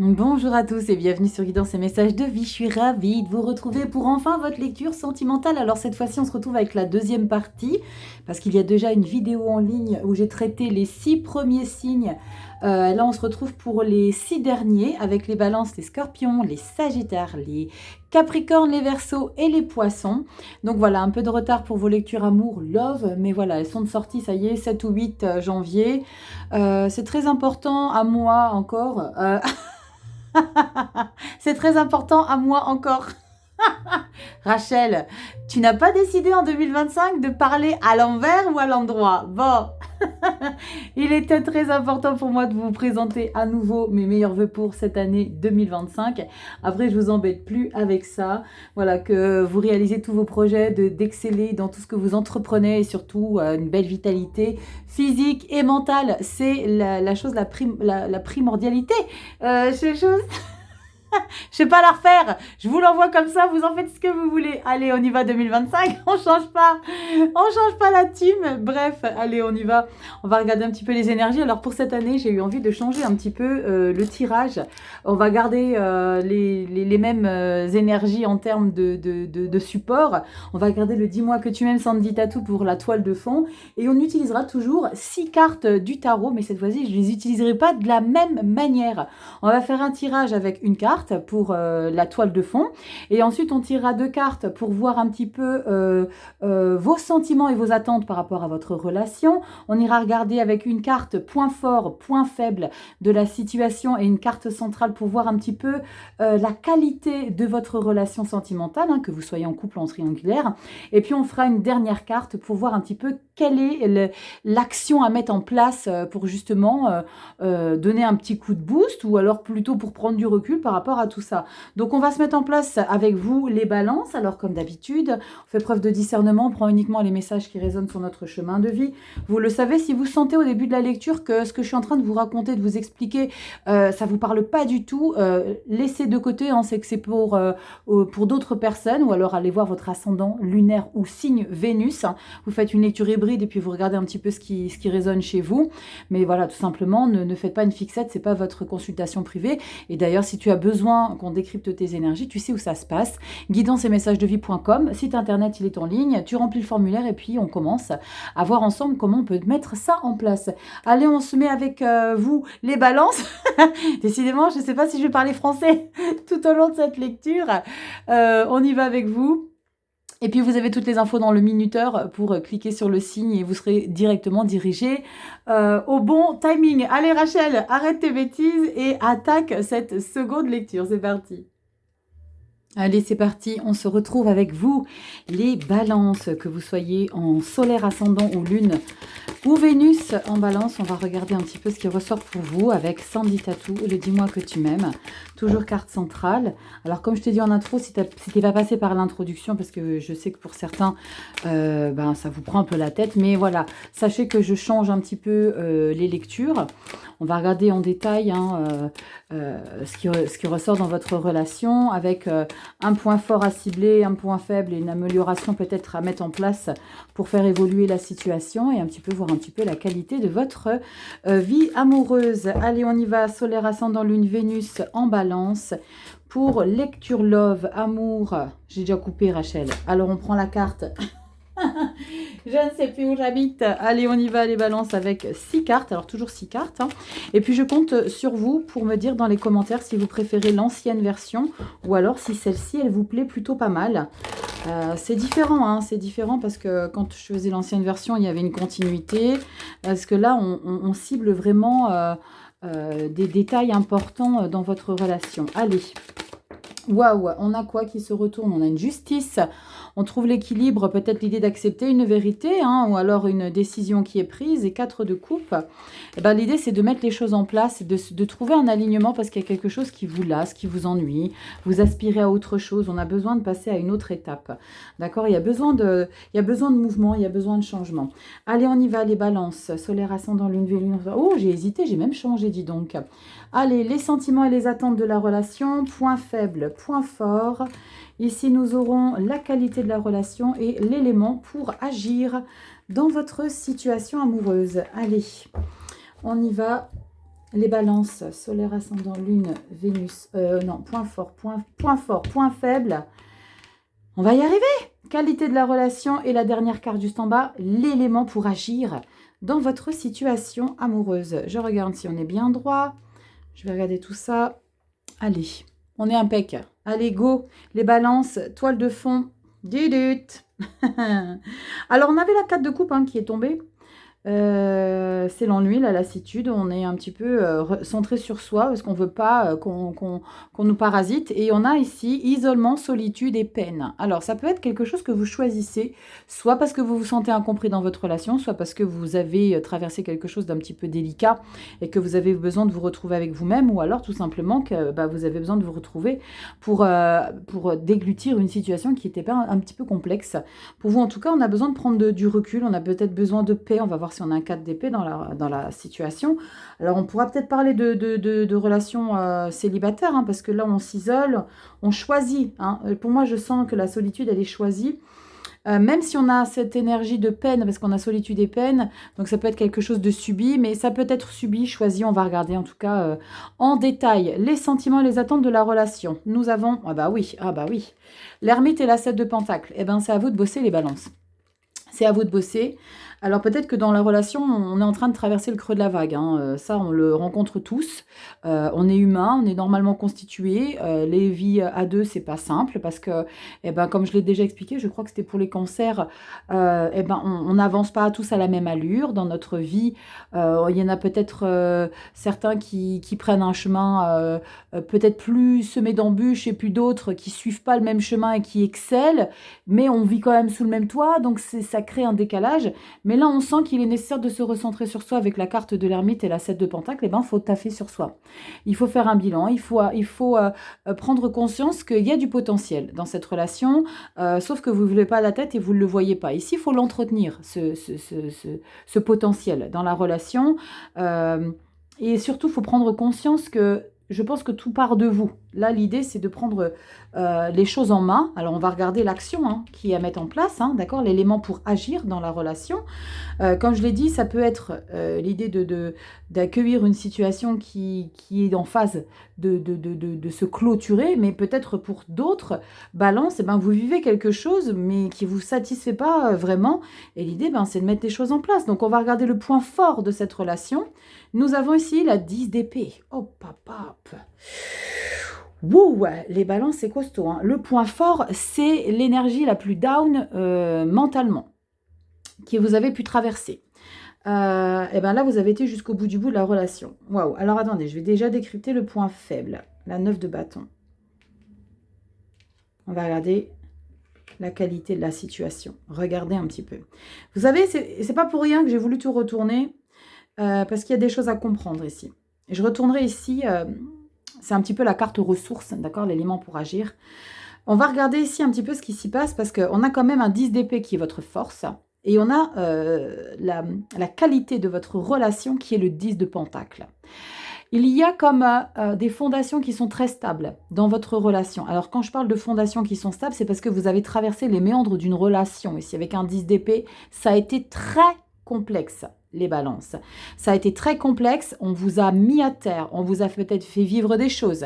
Bonjour à tous et bienvenue sur Guidance et Messages de Vie. Je suis ravie de vous retrouver pour enfin votre lecture sentimentale. Alors cette fois-ci, on se retrouve avec la deuxième partie parce qu'il y a déjà une vidéo en ligne où j'ai traité les 6 premiers signes. Là, on se retrouve pour les 6 derniers avec les balances, les scorpions, les sagittaires, les capricornes, les verseaux et les poissons. Donc voilà, un peu de retard pour vos lectures amour, love, mais voilà, elles sont de sortie, ça y est, 7 ou 8 janvier. C'est très important à moi encore. C'est très important à moi encore. Rachel, tu n'as pas décidé en 2025 de parler à l'envers ou à l'endroit? Bon, il était très important pour moi de vous présenter à nouveau mes meilleurs vœux pour cette année 2025. Après, je vous embête plus avec ça. Voilà, que vous réalisez tous vos projets, d'exceller dans tout ce que vous entreprenez et surtout une belle vitalité physique et mentale. C'est la chose, la primordialité. Chose. Je sais pas la refaire. Je vous l'envoie comme ça, vous en faites ce que vous voulez. Allez, on y va 2025. On change pas. On change pas la team. Bref, allez, on y va. On va regarder un petit peu les énergies. Alors pour cette année, j'ai eu envie de changer un petit peu le tirage. On va garder les mêmes énergies en termes de support. On va garder le dis-moi que tu m'aimes Sandy Tattoo pour la toile de fond. Et on utilisera toujours 6 cartes du tarot. Mais cette fois-ci, je les utiliserai pas de la même manière. On va faire un tirage avec une carte pour la toile de fond et ensuite on tirera 2 cartes pour voir un petit peu vos sentiments et vos attentes par rapport à votre relation. On ira regarder avec une carte point fort, point faible de la situation et une carte centrale pour voir un petit peu la qualité de votre relation sentimentale, hein, que vous soyez en couple ou en triangulaire. Et puis on fera une dernière carte pour voir un petit peu quelle est l'action à mettre en place pour justement donner un petit coup de boost ou alors plutôt pour prendre du recul par rapport à tout ça. Donc on va se mettre en place avec vous les balances. Alors comme d'habitude, on fait preuve de discernement, on prend uniquement les messages qui résonnent sur notre chemin de vie. Vous le savez, si vous sentez au début de la lecture que ce que je suis en train de vous raconter, de vous expliquer, ça vous parle pas du tout, laissez de côté, hein, c'est que c'est pour d'autres personnes, ou alors allez voir votre ascendant lunaire ou signe Vénus. Vous faites une lecture hybride et puis vous regardez un petit peu ce qui résonne chez vous. Mais voilà, tout simplement, ne faites pas une fixette, c'est pas votre consultation privée. Et d'ailleurs, si tu as besoin qu'on décrypte tes énergies, tu sais où ça se passe. Guidance et messagesdevie.com, site internet, il est en ligne. Tu remplis le formulaire et puis on commence à voir ensemble comment on peut mettre ça en place. Allez, on se met avec vous les balances. Décidément, je ne sais pas si je vais parler français tout au long de cette lecture. On y va avec vous. Et puis vous avez toutes les infos dans le minuteur pour cliquer sur le signe et vous serez directement dirigé au bon timing. Allez Rachel, arrête tes bêtises et attaque cette seconde lecture. C'est parti. Allez, c'est parti, on se retrouve avec vous, les balances, que vous soyez en solaire ascendant ou lune ou Vénus en balance. On va regarder un petit peu ce qui ressort pour vous avec Sandy Tattoo, le dis-moi que tu m'aimes, toujours carte centrale. Alors comme je t'ai dit en intro, si tu n'es pas passé par l'introduction, parce que je sais que pour certains, ça vous prend un peu la tête, mais voilà, sachez que je change un petit peu les lectures. On va regarder en détail ce qui ressort dans votre relation avec un point fort à cibler, un point faible et une amélioration peut-être à mettre en place pour faire évoluer la situation et un petit peu voir un petit peu la qualité de votre vie amoureuse. Allez, on y va. Solaire ascendant lune Vénus en balance pour lecture love, amour. J'ai déjà coupé Rachel. Alors on prend la carte. Je ne sais plus où j'habite. Allez, on y va, les balances avec 6 cartes. Alors, toujours 6 cartes. Hein. Et puis, je compte sur vous pour me dire dans les commentaires si vous préférez l'ancienne version ou alors si celle-ci, elle vous plaît plutôt pas mal. C'est différent, hein, c'est différent parce que quand je faisais l'ancienne version, il y avait une continuité. Parce que là, on cible vraiment des détails importants dans votre relation. Allez. Waouh, on a quoi qui se retourne? On a une justice, on trouve l'équilibre, peut-être l'idée d'accepter une vérité, hein, ou alors une décision qui est prise, et 4 de coupe. Eh ben, l'idée, c'est de mettre les choses en place, de trouver un alignement parce qu'il y a quelque chose qui vous lasse, qui vous ennuie, vous aspirez à autre chose, on a besoin de passer à une autre étape. D'accord? Il y a besoin de mouvement, il y a besoin de changement. Allez, on y va, les balances. Solaire, ascendant, lune, Vénus. Oh, j'ai hésité, j'ai même changé, dis donc. Allez, les sentiments et les attentes de la relation, point faible, point fort. Ici, nous aurons la qualité de la relation et l'élément pour agir dans votre situation amoureuse. Allez, on y va. Les balances, solaire, ascendant, lune, Vénus. Non, point fort, point faible. On va y arriver. Qualité de la relation et la dernière carte juste en bas, l'élément pour agir dans votre situation amoureuse. Je regarde si on est bien droit. Je vais regarder tout ça. Allez, on est impec. Allez, go. Les balances, toile de fond. Dudut. Alors, on avait la 4 de coupe qui est tombée. C'est l'ennui, la lassitude. On est un petit peu centré sur soi parce qu'on ne veut pas qu'on nous parasite. Et on a ici isolement, solitude et peine. Alors, ça peut être quelque chose que vous choisissez, soit parce que vous vous sentez incompris dans votre relation, soit parce que vous avez traversé quelque chose d'un petit peu délicat et que vous avez besoin de vous retrouver avec vous-même, ou alors tout simplement que vous avez besoin de vous retrouver pour déglutir une situation qui était un petit peu complexe. Pour vous, en tout cas, on a besoin de prendre du recul, on a peut-être besoin de paix. On va voir si on a un 4 d'épée dans la situation. Alors, on pourra peut-être parler de relations célibataires, parce que là, on s'isole, on choisit. Pour moi, je sens que la solitude, elle est choisie. Même si on a cette énergie de peine, parce qu'on a solitude et peine, donc ça peut être quelque chose de subi, mais ça peut être subi, choisi. On va regarder en tout cas en détail les sentiments et les attentes de la relation. Nous avons, ah bah oui, l'ermite et la 7 de pentacle. Eh bien, c'est à vous de bosser les balances. C'est à vous de bosser. Alors peut-être que dans la relation, on est en train de traverser le creux de la vague. Ça, on le rencontre tous. On est humain, on est normalement constitué. Les vies à deux, c'est pas simple parce que, comme je l'ai déjà expliqué, je crois que c'était pour les cancers, on n'avance pas tous à la même allure dans notre vie. Il y en a peut-être certains qui prennent un chemin peut-être plus semé d'embûches et puis d'autres qui suivent pas le même chemin et qui excellent, mais on vit quand même sous le même toit, donc ça crée un décalage. Mais là, on sent qu'il est nécessaire de se recentrer sur soi avec la carte de l'ermite et la 7 de pentacle. Il faut taffer sur soi. Il faut faire un bilan. Il faut prendre conscience qu'il y a du potentiel dans cette relation, sauf que vous ne voulez pas la tête et vous ne le voyez pas. Ici, il faut l'entretenir, ce potentiel dans la relation. Et surtout, il faut prendre conscience que je pense que tout part de vous. Là, l'idée, c'est de prendre les choses en main. Alors, on va regarder l'action qui est à mettre en place, d'accord, l'élément pour agir dans la relation. Comme je l'ai dit, ça peut être l'idée d'accueillir une situation qui est en phase de se clôturer, mais peut-être pour d'autres, balance, vous vivez quelque chose, mais qui ne vous satisfait pas vraiment. Et l'idée, c'est de mettre les choses en place. Donc, on va regarder le point fort de cette relation. Nous avons ici la 10 d'épée. Oh, papa. Wouh, les balances, c'est costaud. Le point fort, c'est l'énergie la plus down mentalement que vous avez pu traverser. Là, vous avez été jusqu'au bout de la relation. Waouh. Alors, attendez, je vais déjà décrypter le point faible. La 9 de bâton. On va regarder la qualité de la situation. Regardez un petit peu. Vous savez, c'est pas pour rien que j'ai voulu tout retourner, parce qu'il y a des choses à comprendre ici. Et je retournerai ici, c'est un petit peu la carte ressources, d'accord, l'élément pour agir. On va regarder ici un petit peu ce qui s'y passe, parce qu'on a quand même un 10 d'épée qui est votre force, et on a la qualité de votre relation qui est le 10 de pentacle. Il y a comme des fondations qui sont très stables dans votre relation. Alors, quand je parle de fondations qui sont stables, c'est parce que vous avez traversé les méandres d'une relation. Ici, avec un 10 d'épée, ça a été très complexe, les balances. Ça a été très complexe, on vous a mis à terre, on vous a peut-être fait vivre des choses.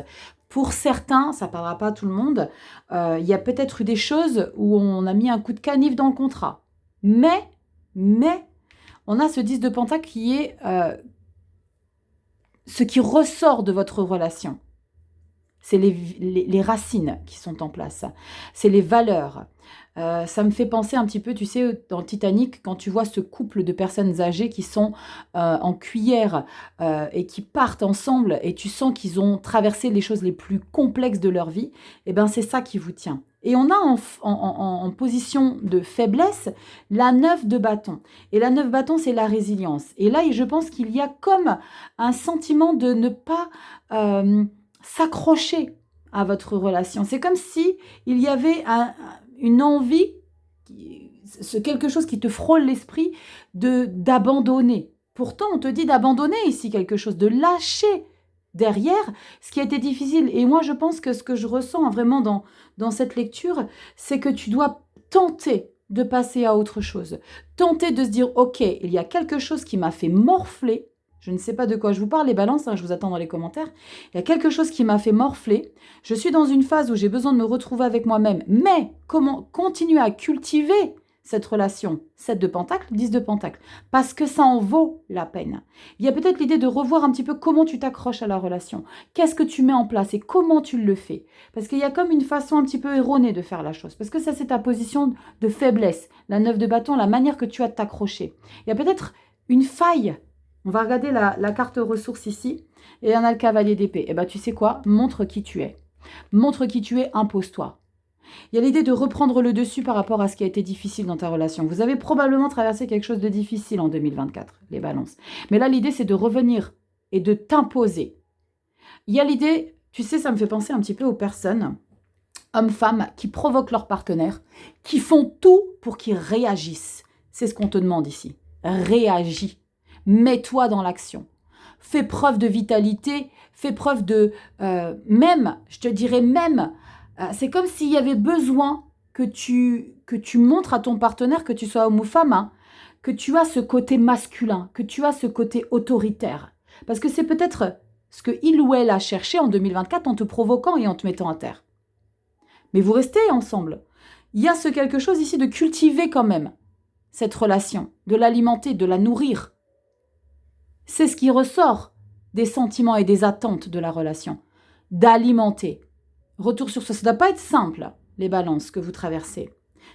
Pour certains, ça ne parlera pas à tout le monde, il y a peut-être eu des choses où on a mis un coup de canif dans le contrat. Mais, on a ce 10 de pentacle qui est ce qui ressort de votre relation. C'est les racines qui sont en place. C'est les valeurs. Ça me fait penser un petit peu, tu sais, dans Titanic, quand tu vois ce couple de personnes âgées qui sont en cuillère et qui partent ensemble et tu sens qu'ils ont traversé les choses les plus complexes de leur vie, c'est ça qui vous tient. Et on a en position de faiblesse la 9 de bâton. Et la 9 bâton, c'est la résilience. Et là, je pense qu'il y a comme un sentiment de ne pas s'accrocher à votre relation. C'est comme si il y avait une envie, quelque chose qui te frôle l'esprit d'abandonner. Pourtant, on te dit d'abandonner ici quelque chose, de lâcher derrière ce qui a été difficile. Et moi, je pense que ce que je ressens vraiment dans cette lecture, c'est que tu dois tenter de passer à autre chose. Tenter de se dire, ok, il y a quelque chose qui m'a fait morfler, Je ne sais pas de quoi je vous parle, les balances, hein, je vous attends dans les commentaires. Il y a quelque chose qui m'a fait morfler. Je suis dans une phase où j'ai besoin de me retrouver avec moi-même. Mais comment continuer à cultiver cette relation? 7 de Pentacle, 10 de Pentacle. Parce que ça en vaut la peine. Il y a peut-être l'idée de revoir un petit peu comment tu t'accroches à la relation. Qu'est-ce que tu mets en place et comment tu le fais? Parce qu'il y a comme une façon un petit peu erronée de faire la chose. Parce que ça, c'est ta position de faiblesse. La 9 de bâton, la manière que tu as de t'accrocher. Il y a peut-être une faille. On va regarder la carte ressources ici. Et il y en a le cavalier d'épée. Eh bien, tu sais quoi? Montre qui tu es. Montre qui tu es, impose-toi. Il y a l'idée de reprendre le dessus par rapport à ce qui a été difficile dans ta relation. Vous avez probablement traversé quelque chose de difficile en 2024, les balances. Mais là, l'idée, c'est de revenir et de t'imposer. Il y a l'idée, tu sais, ça me fait penser un petit peu aux personnes, hommes, femmes, qui provoquent leur partenaire, qui font tout pour qu'ils réagissent. C'est ce qu'on te demande ici. Réagis. Mets-toi dans l'action. Fais preuve de vitalité, fais preuve de... je te dirais même... c'est comme s'il y avait besoin que tu montres à ton partenaire, que tu sois homme ou femme, hein, que tu as ce côté masculin, que tu as ce côté autoritaire. Parce que c'est peut-être ce que il ou elle a cherché en 2024 en te provoquant et en te mettant à terre. Mais vous restez ensemble. Il y a ce quelque chose ici de cultiver quand même cette relation, de l'alimenter, de la nourrir. C'est ce qui ressort des sentiments et des attentes de la relation. D'alimenter. Retour sur soi, ça ne doit pas être simple, les balances que vous traversez.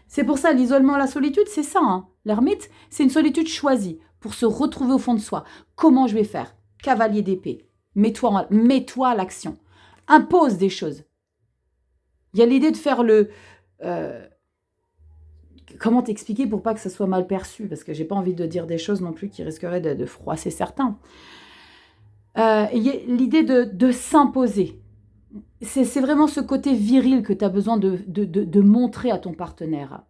C'est pour ça, l'isolement, la solitude, c'est ça. Hein. L'ermite, c'est une solitude choisie pour se retrouver au fond de soi. Comment je vais faire? Cavalier d'épée. Mets-toi à l'action. Impose des choses. Il y a l'idée de faire le... comment t'expliquer pour pas que ça soit mal perçu? Parce que j'ai pas envie de dire des choses non plus qui risqueraient de froisser certains. Il y a l'idée de s'imposer. C'est vraiment ce côté viril que tu as besoin de montrer à ton partenaire.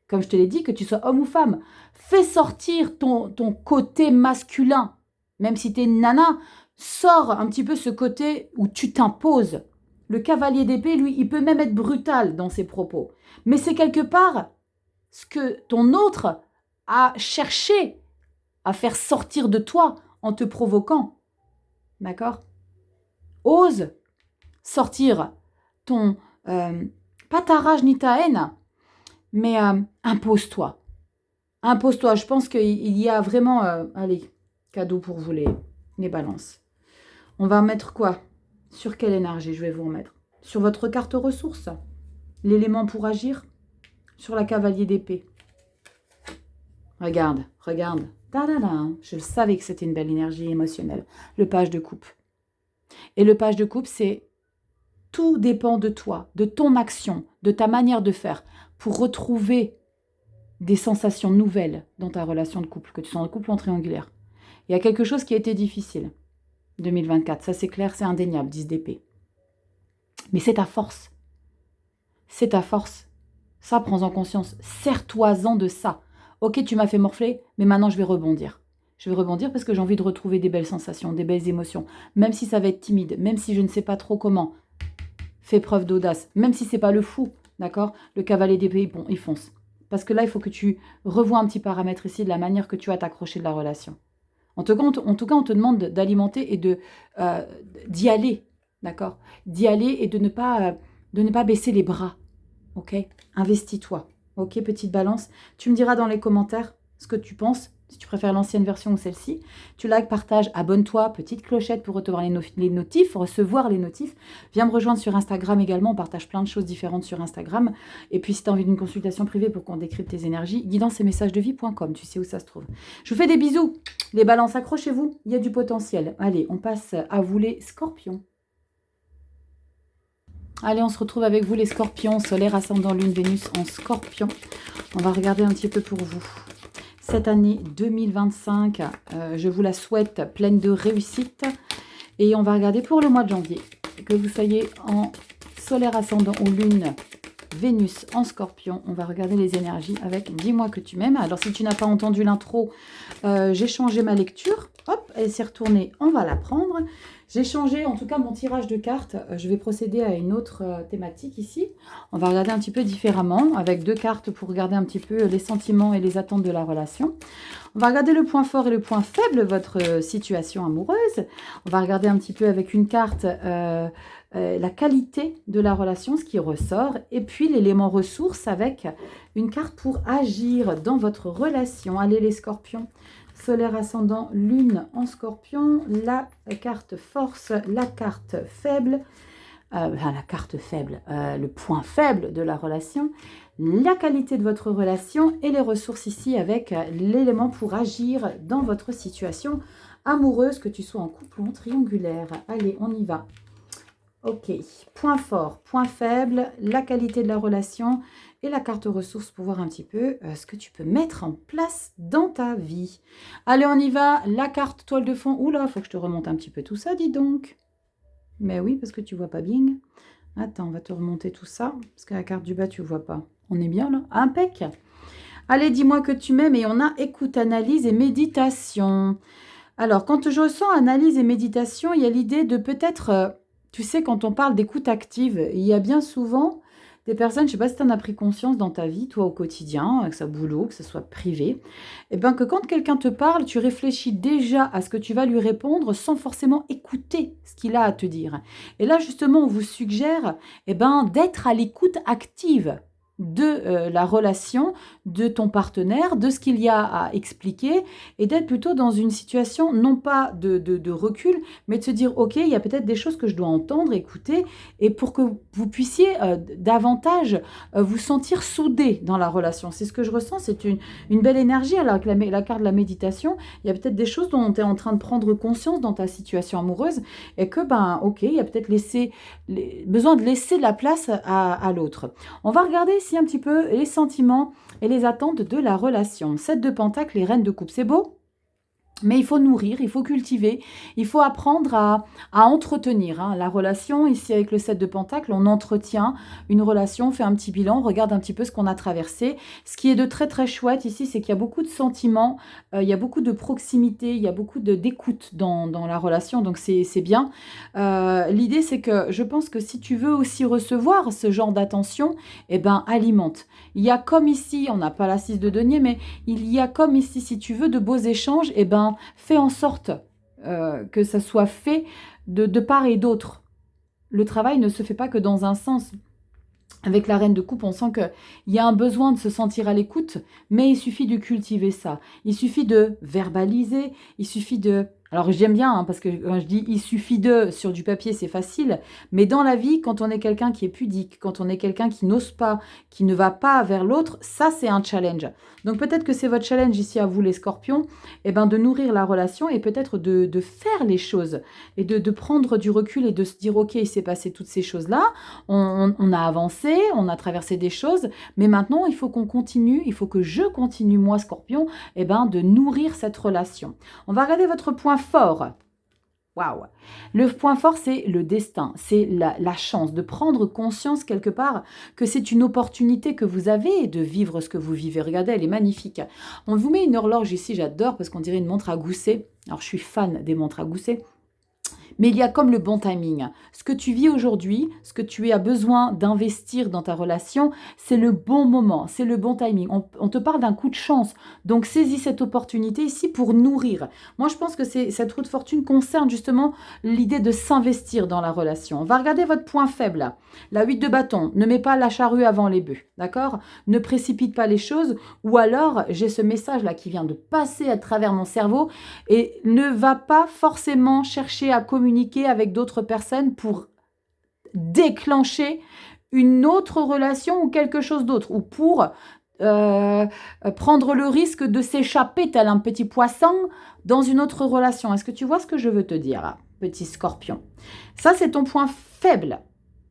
Comme je te l'ai dit, que tu sois homme ou femme, fais sortir ton côté masculin. Même si tu es une nana, sors un petit peu ce côté où tu t'imposes. Le cavalier d'épée, lui, il peut même être brutal dans ses propos. Mais c'est quelque part ce que ton autre a cherché à faire sortir de toi en te provoquant. D'accord? Ose sortir ton, pas ta rage ni ta haine, mais impose-toi. Impose-toi. Je pense qu'il y a vraiment, allez, cadeau pour vous les balances. On va mettre quoi? Sur quelle énergie je vais vous remettre? Sur votre carte ressource, l'élément pour agir, sur la cavalier d'épée. Regarde. Ta-da-da. Je savais que c'était une belle énergie émotionnelle. Le page de coupe. Et le page de coupe, c'est tout dépend de toi, de ton action, de ta manière de faire pour retrouver des sensations nouvelles dans ta relation de couple, que tu sois en couple ou en triangulaire. Il y a quelque chose qui a été difficile. 2024, ça c'est clair, c'est indéniable, 10 d'épée. Mais c'est ta force. C'est ta force. Ça, prends-en conscience. Serre-toi-en de ça. Ok, tu m'as fait morfler, mais maintenant je vais rebondir. Je vais rebondir parce que j'ai envie de retrouver des belles sensations, des belles émotions. Même si ça va être timide, même si je ne sais pas trop comment. Fais preuve d'audace, même si c'est pas le fou, d'accord? Le cavalier d'épée, il fonce. Parce que là, il faut que tu revoies un petit paramètre ici de la manière que tu vas t'accrocher de la relation. En tout cas, on te demande d'alimenter et d'y aller, d'accord? D'y aller et de ne pas baisser les bras, ok? Investis-toi, ok, petite balance. Tu me diras dans les commentaires ce que tu penses, si tu préfères l'ancienne version ou celle-ci. Tu likes, partage, abonne-toi, petite clochette pour recevoir les notifs. Viens me rejoindre sur Instagram également, on partage plein de choses différentes sur Instagram. Et puis si tu as envie d'une consultation privée pour qu'on décrypte tes énergies, guidanceetmessagesdevie.com, tu sais où ça se trouve. Je vous fais des bisous, les balances, accrochez-vous, il y a du potentiel. Allez, on passe à vous les scorpions. Allez, on se retrouve avec vous les scorpions, solaire, ascendant, lune, Vénus en scorpion. On va regarder un petit peu pour vous. Cette année 2025, je vous la souhaite pleine de réussite. Et on va regarder pour le mois de janvier, que vous soyez en solaire, ascendant ou lune, Vénus en scorpion. On va regarder les énergies avec « Dis-moi que tu m'aimes ». Alors, si tu n'as pas entendu l'intro, j'ai changé ma lecture. Hop, elle s'est retournée, on va la prendre. J'ai changé en tout cas mon tirage de cartes. Je vais procéder à une autre thématique ici. On va regarder un petit peu différemment avec 2 cartes pour regarder un petit peu les sentiments et les attentes de la relation. On va regarder le point fort et le point faible de votre situation amoureuse. On va regarder un petit peu avec une carte la qualité de la relation, ce qui ressort. Et puis l'élément ressource avec une carte pour agir dans votre relation. Allez les scorpions. Solaire ascendant, lune en scorpion, la carte force, la carte faible, le point faible de la relation, la qualité de votre relation et les ressources ici avec l'élément pour agir dans votre situation amoureuse, que tu sois en couple ou en triangulaire. Allez, on y va. Ok, point fort, point faible, la qualité de la relation et la carte ressources pour voir un petit peu ce que tu peux mettre en place dans ta vie. Allez, on y va. La carte toile de fond. Oula, il faut que je te remonte un petit peu tout ça, dis donc. Mais oui, parce que tu vois pas bien. Attends, on va te remonter tout ça, parce que la carte du bas, tu vois pas. On est bien là? Impec. Allez, dis-moi que tu m'aimes et on a écoute, analyse et méditation. Alors, quand je ressens analyse et méditation, il y a l'idée de peut-être... tu sais, quand on parle d'écoute active, il y a bien souvent des personnes, je ne sais pas si tu en as pris conscience dans ta vie, toi au quotidien, que ce soit boulot, que ce soit privé, et bien que quand quelqu'un te parle, tu réfléchis déjà à ce que tu vas lui répondre sans forcément écouter ce qu'il a à te dire. Et là, justement, on vous suggère d'être à l'écoute active de la relation, de ton partenaire, de ce qu'il y a à expliquer et d'être plutôt dans une situation non pas de recul, mais de se dire ok, il y a peut-être des choses que je dois entendre, écouter et pour que vous puissiez davantage vous sentir soudés dans la relation. C'est ce que je ressens, c'est une belle énergie. Alors avec la carte de la méditation, il y a peut-être des choses dont tu es en train de prendre conscience dans ta situation amoureuse et que ok, il y a peut-être besoin de laisser de la place à l'autre. On va regarder ici un petit peu les sentiments et les attentes de la relation. 7 de Pentacle et Reine de Coupe, c'est beau, mais il faut nourrir, il faut cultiver, il faut apprendre à entretenir la relation. Ici, avec le 7 de Pentacle, on entretient une relation, on fait un petit bilan, on regarde un petit peu ce qu'on a traversé. Ce qui est de très très chouette ici, c'est qu'il y a beaucoup de sentiments, il y a beaucoup de proximité, il y a beaucoup d'écoute dans la relation, donc c'est bien. L'idée, c'est que je pense que si tu veux aussi recevoir ce genre d'attention, alimente. Il y a comme ici, on n'a pas la 6 de denier, mais il y a comme ici, si tu veux de beaux échanges, fais en sorte que ça soit fait de part et d'autre. Le travail ne se fait pas que dans un sens. Avec la Reine de Coupe, on sent qu'il y a un besoin de se sentir à l'écoute, mais il suffit de cultiver ça. Il suffit de verbaliser, il suffit de... Alors j'aime bien, parce que quand je dis « il suffit de » sur du papier, c'est facile, mais dans la vie, quand on est quelqu'un qui est pudique, quand on est quelqu'un qui n'ose pas, qui ne va pas vers l'autre, ça c'est un challenge. Donc peut-être que c'est votre challenge ici à vous les scorpions, de nourrir la relation et peut-être de faire les choses et de prendre du recul et de se dire « ok, il s'est passé toutes ces choses-là, on a avancé, on a traversé des choses, mais maintenant il faut qu'on continue, il faut que je continue moi scorpion, de nourrir cette relation. » On va regarder votre point fort. Waouh! Le point fort, c'est le destin, c'est la chance de prendre conscience quelque part que c'est une opportunité que vous avez de vivre ce que vous vivez. Regardez, elle est magnifique. On vous met une horloge ici, j'adore parce qu'on dirait une montre à gousset. Alors, je suis fan des montres à gousset. Mais il y a comme le bon timing. Ce que tu vis aujourd'hui, ce que tu as besoin d'investir dans ta relation, c'est le bon moment, c'est le bon timing. On te parle d'un coup de chance. Donc, saisis cette opportunité ici pour nourrir. Moi, je pense que cette roue de fortune concerne justement l'idée de s'investir dans la relation. On va regarder votre point faible là. La 8 de bâton. Ne mets pas la charrue avant les bœufs. D'accord? Ne précipite pas les choses. Ou alors, j'ai ce message là qui vient de passer à travers mon cerveau et ne va pas forcément chercher à communiquer avec d'autres personnes pour déclencher une autre relation ou quelque chose d'autre, ou pour prendre le risque de s'échapper tel un petit poisson dans une autre relation. Est-ce que tu vois ce que je veux te dire, petit scorpion? Ça, c'est ton point faible.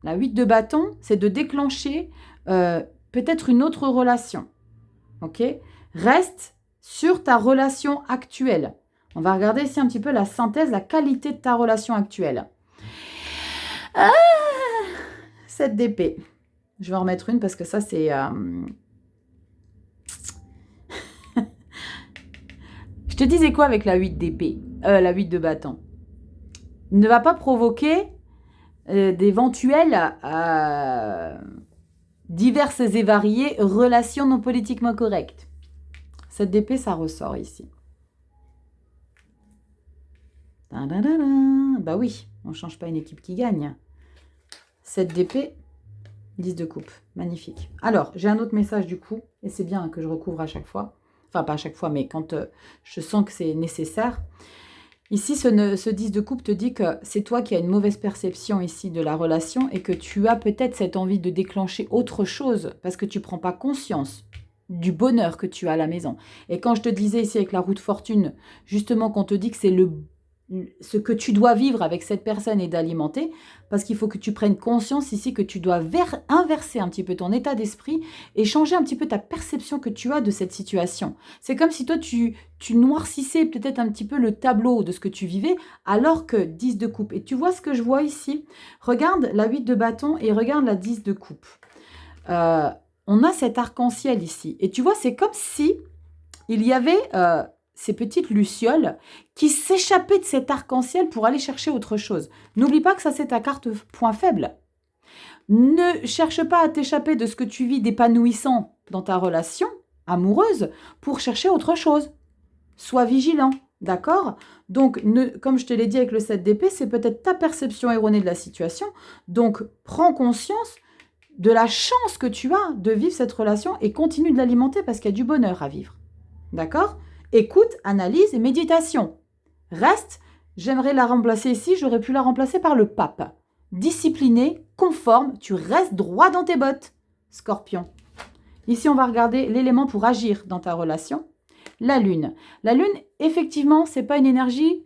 La 8 de bâton, c'est de déclencher peut-être une autre relation. Ok? Reste sur ta relation actuelle. On va regarder ici un petit peu la synthèse, la qualité de ta relation actuelle. 7 d'épée. Je vais en remettre une parce que ça, c'est... Je te disais quoi avec la 8 d'épée? la 8 de bâton, ne va pas provoquer d'éventuelles diverses et variées relations non politiquement correctes. Cette d'épée, ça ressort ici. Bah oui, on ne change pas une équipe qui gagne. Cette d'épée, 10 de coupe. Magnifique. Alors, j'ai un autre message du coup, et c'est bien que je recouvre à chaque fois. Enfin, pas à chaque fois, mais quand je sens que c'est nécessaire. Ici, ce 10 de coupe te dit que c'est toi qui as une mauvaise perception ici de la relation et que tu as peut-être cette envie de déclencher autre chose parce que tu ne prends pas conscience du bonheur que tu as à la maison. Et quand je te disais ici avec la roue de fortune, justement qu'on te dit que c'est ce que tu dois vivre avec cette personne et d'alimenter, parce qu'il faut que tu prennes conscience ici que tu dois inverser un petit peu ton état d'esprit et changer un petit peu ta perception que tu as de cette situation. C'est comme si toi, tu noircissais peut-être un petit peu le tableau de ce que tu vivais, alors que 10 de coupe. Et tu vois ce que je vois ici? Regarde la 8 de bâton et regarde la 10 de coupe. On a cet arc-en-ciel ici. Et tu vois, c'est comme si il y avait ces petites lucioles qui s'échappaient de cet arc-en-ciel pour aller chercher autre chose. N'oublie pas que ça, c'est ta carte point faible. Ne cherche pas à t'échapper de ce que tu vis d'épanouissant dans ta relation amoureuse pour chercher autre chose. Sois vigilant, d'accord? Donc, comme je te l'ai dit avec le 7 d'épée, c'est peut-être ta perception erronée de la situation. Donc, prends conscience de la chance que tu as de vivre cette relation et continue de l'alimenter parce qu'il y a du bonheur à vivre. D'accord? Écoute, analyse et méditation. Reste, j'aimerais la remplacer ici, j'aurais pu la remplacer par le pape. Discipliné, conforme, tu restes droit dans tes bottes. Scorpion. Ici, on va regarder l'élément pour agir dans ta relation. La lune. La lune, effectivement, ce n'est pas une énergie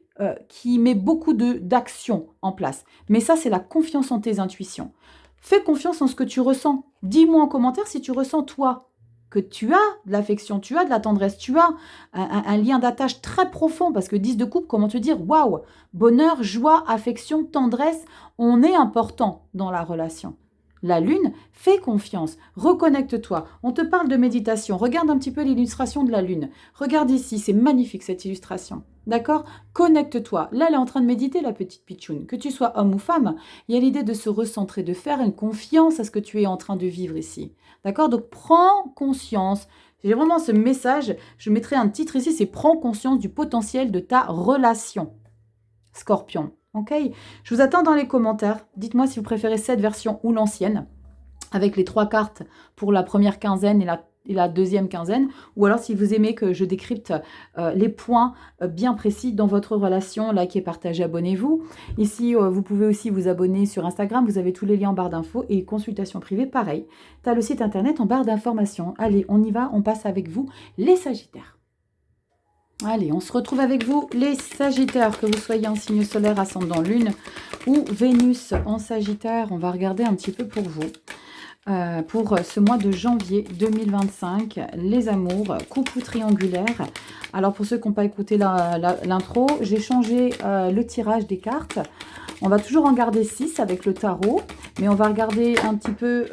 qui met beaucoup d'action en place. Mais ça, c'est la confiance en tes intuitions. Fais confiance en ce que tu ressens. Dis-moi en commentaire si tu ressens, toi, que tu as de l'affection, tu as de la tendresse, tu as un lien d'attache très profond, parce que 10 de coupe, comment te dire, waouh, bonheur, joie, affection, tendresse, on est important dans la relation. La lune, fais confiance, reconnecte-toi. On te parle de méditation, regarde un petit peu l'illustration de la lune. Regarde ici, c'est magnifique cette illustration. D'accord? Connecte-toi. Là, elle est en train de méditer, la petite pitchoune. Que tu sois homme ou femme, il y a l'idée de se recentrer, de faire une confiance à ce que tu es en train de vivre ici. D'accord? Donc, prends conscience. J'ai vraiment ce message. Je mettrai un titre ici, c'est « Prends conscience du potentiel de ta relation ». Scorpion. Ok? Je vous attends dans les commentaires. Dites-moi si vous préférez cette version ou l'ancienne, avec les 3 cartes pour la première quinzaine et la deuxième quinzaine, ou alors si vous aimez que je décrypte les points bien précis dans votre relation, likez, partagez, abonnez-vous. Ici, vous pouvez aussi vous abonner sur Instagram, vous avez tous les liens en barre d'infos, et consultation privée, pareil. Tu as le site internet en barre d'informations. Allez, on y va, on passe avec vous, les Sagittaires. Allez, on se retrouve avec vous, les Sagittaires, que vous soyez en signe solaire, ascendant lune ou Vénus en Sagittaire. On va regarder un petit peu pour vous. Pour ce mois de janvier 2025, les amours, couple triangulaire. Alors pour ceux qui n'ont pas écouté l'intro, j'ai changé le tirage des cartes. On va toujours en garder 6 avec le tarot, mais on va regarder un petit peu,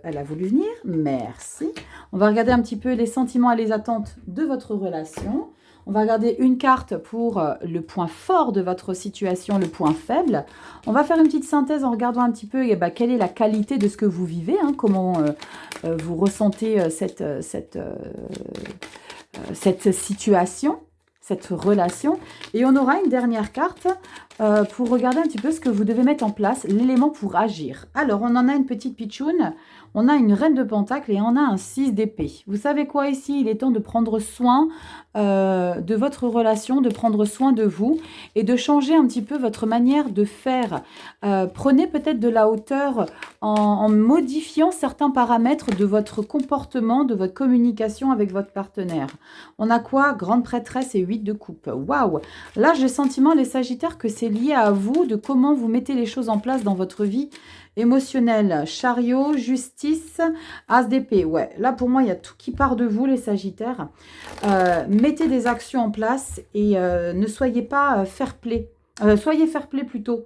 elle a voulu venir, merci. On va regarder un petit peu les sentiments et les attentes de votre relation. On va regarder une carte pour le point fort de votre situation, le point faible. On va faire une petite synthèse en regardant un petit peu quelle est la qualité de ce que vous vivez, hein, comment vous ressentez cette situation, cette relation. Et on aura une dernière carte pour regarder un petit peu ce que vous devez mettre en place, l'élément pour agir. Alors, on en a une petite pitchoune, on a une reine de pentacle et on a un 6 d'épée. Vous savez quoi ici? Il est temps de prendre soin de votre relation, de prendre soin de vous et de changer un petit peu votre manière de faire. Prenez peut-être de la hauteur en modifiant certains paramètres de votre comportement, de votre communication avec votre partenaire. On a quoi? Grande prêtresse et 8 de coupe. Waouh! Là, j'ai le sentiment, les Sagittaires, que c'est lié à vous, de comment vous mettez les choses en place dans votre vie émotionnelle. Chariot, justice, as d'épée. Ouais, là pour moi, il y a tout qui part de vous, les Sagittaires. Mettez des actions en place et ne soyez pas fair-play. Soyez fair-play plutôt.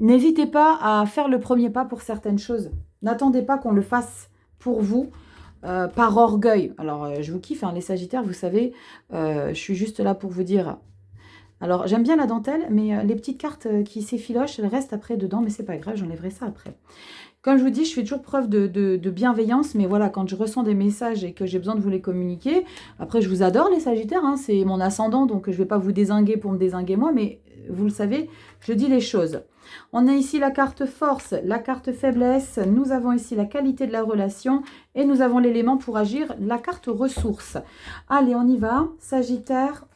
N'hésitez pas à faire le premier pas pour certaines choses. N'attendez pas qu'on le fasse pour vous. par orgueil. Alors, je vous kiffe, hein, les Sagittaires, vous savez, je suis juste là pour vous dire. Alors, j'aime bien la dentelle, mais les petites cartes qui s'effilochent, elles restent après dedans, mais c'est pas grave, j'enlèverai ça après. Comme je vous dis, je fais toujours preuve de bienveillance, mais voilà, quand je ressens des messages et que j'ai besoin de vous les communiquer, après, je vous adore les Sagittaires, hein, c'est mon ascendant, donc je ne vais pas vous dézinguer pour me dézinguer moi, mais vous le savez, je dis les choses. On a ici la carte force, la carte faiblesse, nous avons ici la qualité de la relation et nous avons l'élément pour agir, la carte ressources. Allez, on y va, Sagittaire.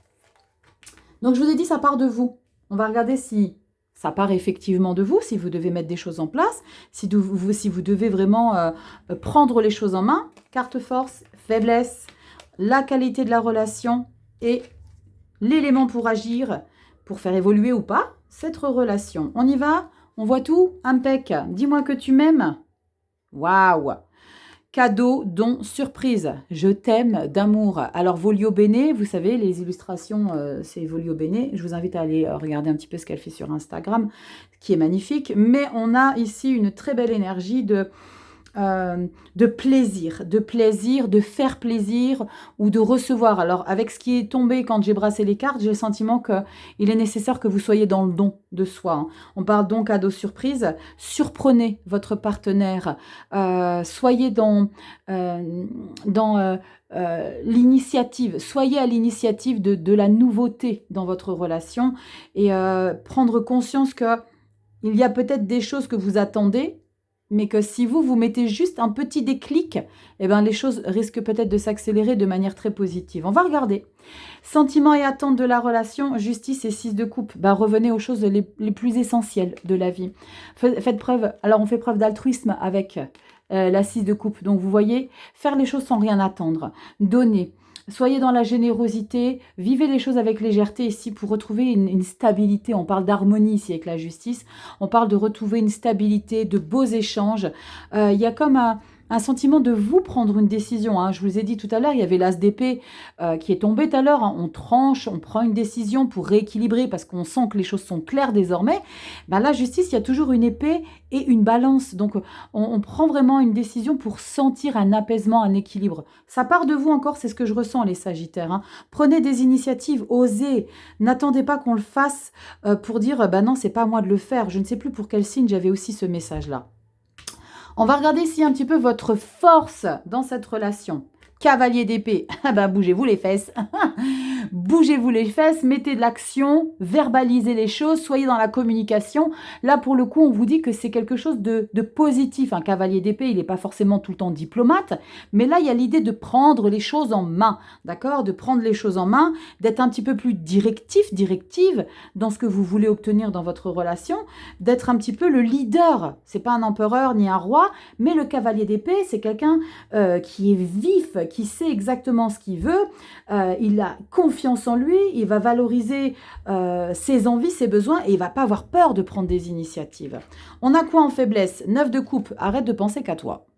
Donc, je vous ai dit, ça part de vous. On va regarder si ça part effectivement de vous, si vous devez mettre des choses en place, si vous devez vraiment prendre les choses en main. Carte force, faiblesse, la qualité de la relation et l'élément pour agir, pour faire évoluer ou pas cette relation. On y va? On voit tout? Impec. Dis-moi que tu m'aimes. Waouh! Cadeau, don, surprise. Je t'aime d'amour. Alors, Volio Bene, vous savez, les illustrations, c'est Volio Bene. Je vous invite à aller regarder un petit peu ce qu'elle fait sur Instagram, qui est magnifique. Mais on a ici une très belle énergie de plaisir, de faire plaisir ou de recevoir. Alors, avec ce qui est tombé quand j'ai brassé les cartes, j'ai le sentiment qu'il est nécessaire que vous soyez dans le don de soi. Hein. On parle donc cadeau surprise. Surprenez votre partenaire. Soyez dans l'initiative. Soyez à l'initiative de la nouveauté dans votre relation et prendre conscience qu'il y a peut-être des choses que vous attendez, mais que si vous mettez juste un petit déclic, eh ben, les choses risquent peut-être de s'accélérer de manière très positive. On va regarder. Sentiments et attentes de la relation, justice et 6 de coupe. Ben, revenez aux choses les plus essentielles de la vie. Faites preuve, alors on fait preuve d'altruisme avec la 6 de coupe. Donc vous voyez, faire les choses sans rien attendre. Donner. Soyez dans la générosité, vivez les choses avec légèreté ici pour retrouver une stabilité. On parle d'harmonie ici avec la justice. On parle de retrouver une stabilité, de beaux échanges. Il y a comme un sentiment de vous prendre une décision. Hein. Je vous ai dit tout à l'heure, il y avait l'as d'épée qui est tombé tout à l'heure. Hein. On tranche, on prend une décision pour rééquilibrer parce qu'on sent que les choses sont claires désormais. Ben, la justice, il y a toujours une épée et une balance. Donc, on prend vraiment une décision pour sentir un apaisement, un équilibre. Ça part de vous encore, c'est ce que je ressens, les Sagittaires. Hein. Prenez des initiatives, osez. N'attendez pas qu'on le fasse pour dire, non, c'est pas à moi de le faire. Je ne sais plus pour quel signe j'avais aussi ce message-là. On va regarder ici un petit peu votre force dans cette relation. Cavalier d'épée, bougez-vous les fesses. Bougez-vous les fesses, mettez de l'action, verbalisez les choses, soyez dans la communication. Là, pour le coup, on vous dit que c'est quelque chose de positif. Un cavalier d'épée, il n'est pas forcément tout le temps diplomate, mais là, il y a l'idée de prendre les choses en main, d'accord? De prendre les choses en main, d'être un petit peu plus directive dans ce que vous voulez obtenir dans votre relation, d'être un petit peu le leader. C'est pas un empereur ni un roi, mais le cavalier d'épée, c'est quelqu'un qui est vif, qui sait exactement ce qu'il veut, il a confiance en lui, il va valoriser ses envies, ses besoins et il va pas avoir peur de prendre des initiatives. On a quoi en faiblesse? 9 de coupe, arrête de penser qu'à toi.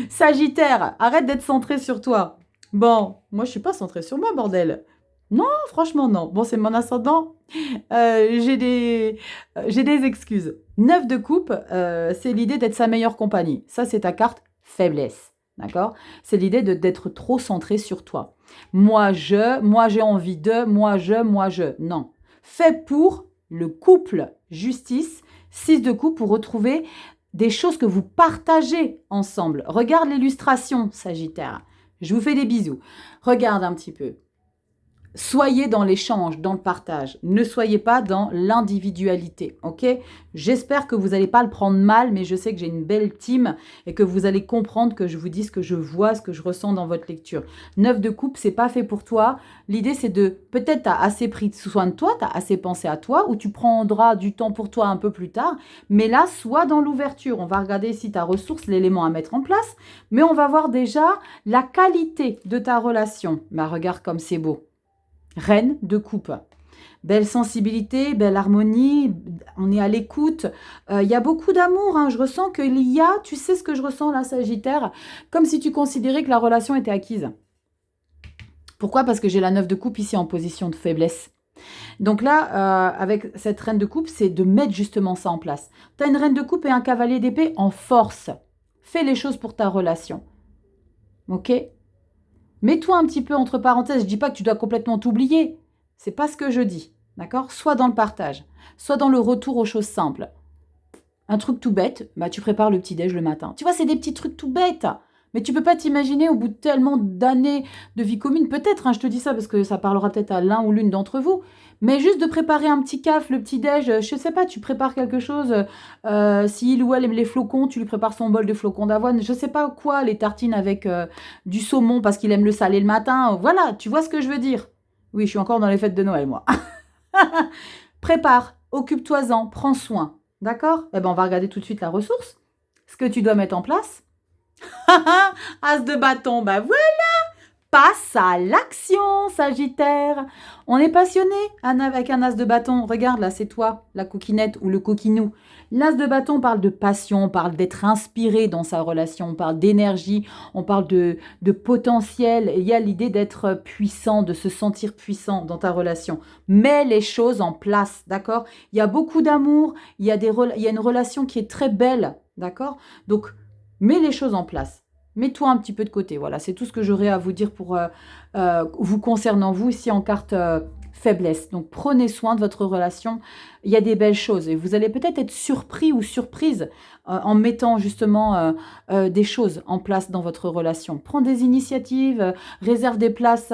Sagittaire, arrête d'être centré sur toi. Bon, moi je suis pas centrée sur moi, bordel. Non, franchement non. Bon, c'est mon ascendant. J'ai des excuses. 9 de coupe, c'est l'idée d'être sa meilleure compagnie. Ça, c'est ta carte faiblesse. D'accord? C'est l'idée d'être trop centré sur toi. Moi j'ai envie de, moi je. Non. Fais pour le couple justice, 6 de coupe pour retrouver des choses que vous partagez ensemble. Regarde l'illustration, Sagittaire. Je vous fais des bisous. Regarde un petit peu. Soyez dans l'échange, dans le partage. Ne soyez pas dans l'individualité, ok? J'espère que vous n'allez pas le prendre mal, mais je sais que j'ai une belle team et que vous allez comprendre que je vous dis ce que je vois, ce que je ressens dans votre lecture. 9 de coupe, c'est pas fait pour toi. L'idée, c'est de, peut-être tu as assez pris soin de toi, tu as assez pensé à toi, ou tu prendras du temps pour toi un peu plus tard. Mais là, sois dans l'ouverture. On va regarder si ta ressource, l'élément à mettre en place, mais on va voir déjà la qualité de ta relation. Bah, regarde comme c'est beau. Reine de coupe. Belle sensibilité, belle harmonie, on est à l'écoute. Il y a beaucoup d'amour, hein. Je ressens qu'il y a, tu sais ce que je ressens là, Sagittaire, comme si tu considérais que la relation était acquise. Pourquoi? Parce que j'ai la 9 de coupe ici en position de faiblesse. Donc là, avec cette reine de coupe, c'est de mettre justement ça en place. Tu as une reine de coupe et un cavalier d'épée en force. Fais les choses pour ta relation. Ok? Mets-toi un petit peu entre parenthèses. Je ne dis pas que tu dois complètement t'oublier. C'est pas ce que je dis. D'accord? Soit dans le partage, soit dans le retour aux choses simples. Un truc tout bête, bah tu prépares le petit-déj le matin. Tu vois, c'est des petits trucs tout bêtes. Mais tu peux pas t'imaginer au bout de tellement d'années de vie commune, peut-être, hein, je te dis ça parce que ça parlera peut-être à l'un ou l'une d'entre vous, mais juste de préparer un petit caf, le petit-déj, je sais pas, tu prépares quelque chose, s'il ou elle aime les flocons, tu lui prépares son bol de flocons d'avoine, je sais pas quoi, les tartines avec du saumon parce qu'il aime le salé le matin, voilà, tu vois ce que je veux dire. Oui, je suis encore dans les fêtes de Noël, moi. Prépare, occupe-toi-en, prends soin, d'accord? Eh ben, on va regarder tout de suite la ressource, ce que tu dois mettre en place. As de bâton, bah voilà, passe à l'action, Sagittaire. On est passionné avec un as de bâton. Regarde là, c'est toi, la coquinette ou le coquinou. L'as de bâton parle de passion, on parle d'être inspiré dans sa relation, on parle d'énergie, on parle de potentiel. Il y a l'idée d'être puissant, de se sentir puissant dans ta relation. Mets les choses en place, d'accord? Il y a beaucoup d'amour, il y a une relation qui est très belle, d'accord? Donc, mets les choses en place. Mets-toi un petit peu de côté. Voilà, c'est tout ce que j'aurais à vous dire pour vous concernant, vous, ici en carte faiblesse. Donc, prenez soin de votre relation. Il y a des belles choses. Et vous allez peut-être être surpris ou surprise en mettant justement des choses en place dans votre relation. Prends des initiatives, réserve des places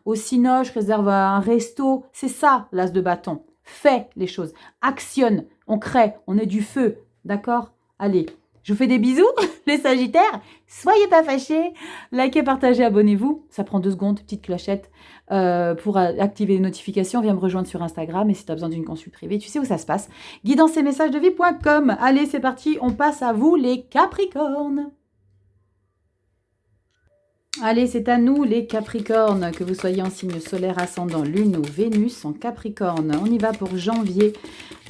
au cinoche, réserve un resto. C'est ça, l'as de bâton. Fais les choses. Actionne. On crée. On est du feu. D'accord? Allez. Je vous fais des bisous, les Sagittaires. Soyez pas fâchés. Likez, partagez, abonnez-vous. Ça prend 2 secondes, petite clochette pour activer les notifications. Viens me rejoindre sur Instagram. Et si tu as besoin d'une consulte privée, tu sais où ça se passe. guidanceetmessagesdevie.com. Allez, c'est parti. On passe à vous, les Capricornes. Allez, c'est à nous les Capricornes, que vous soyez en signe solaire, ascendant, lune ou Vénus en Capricorne. On y va pour janvier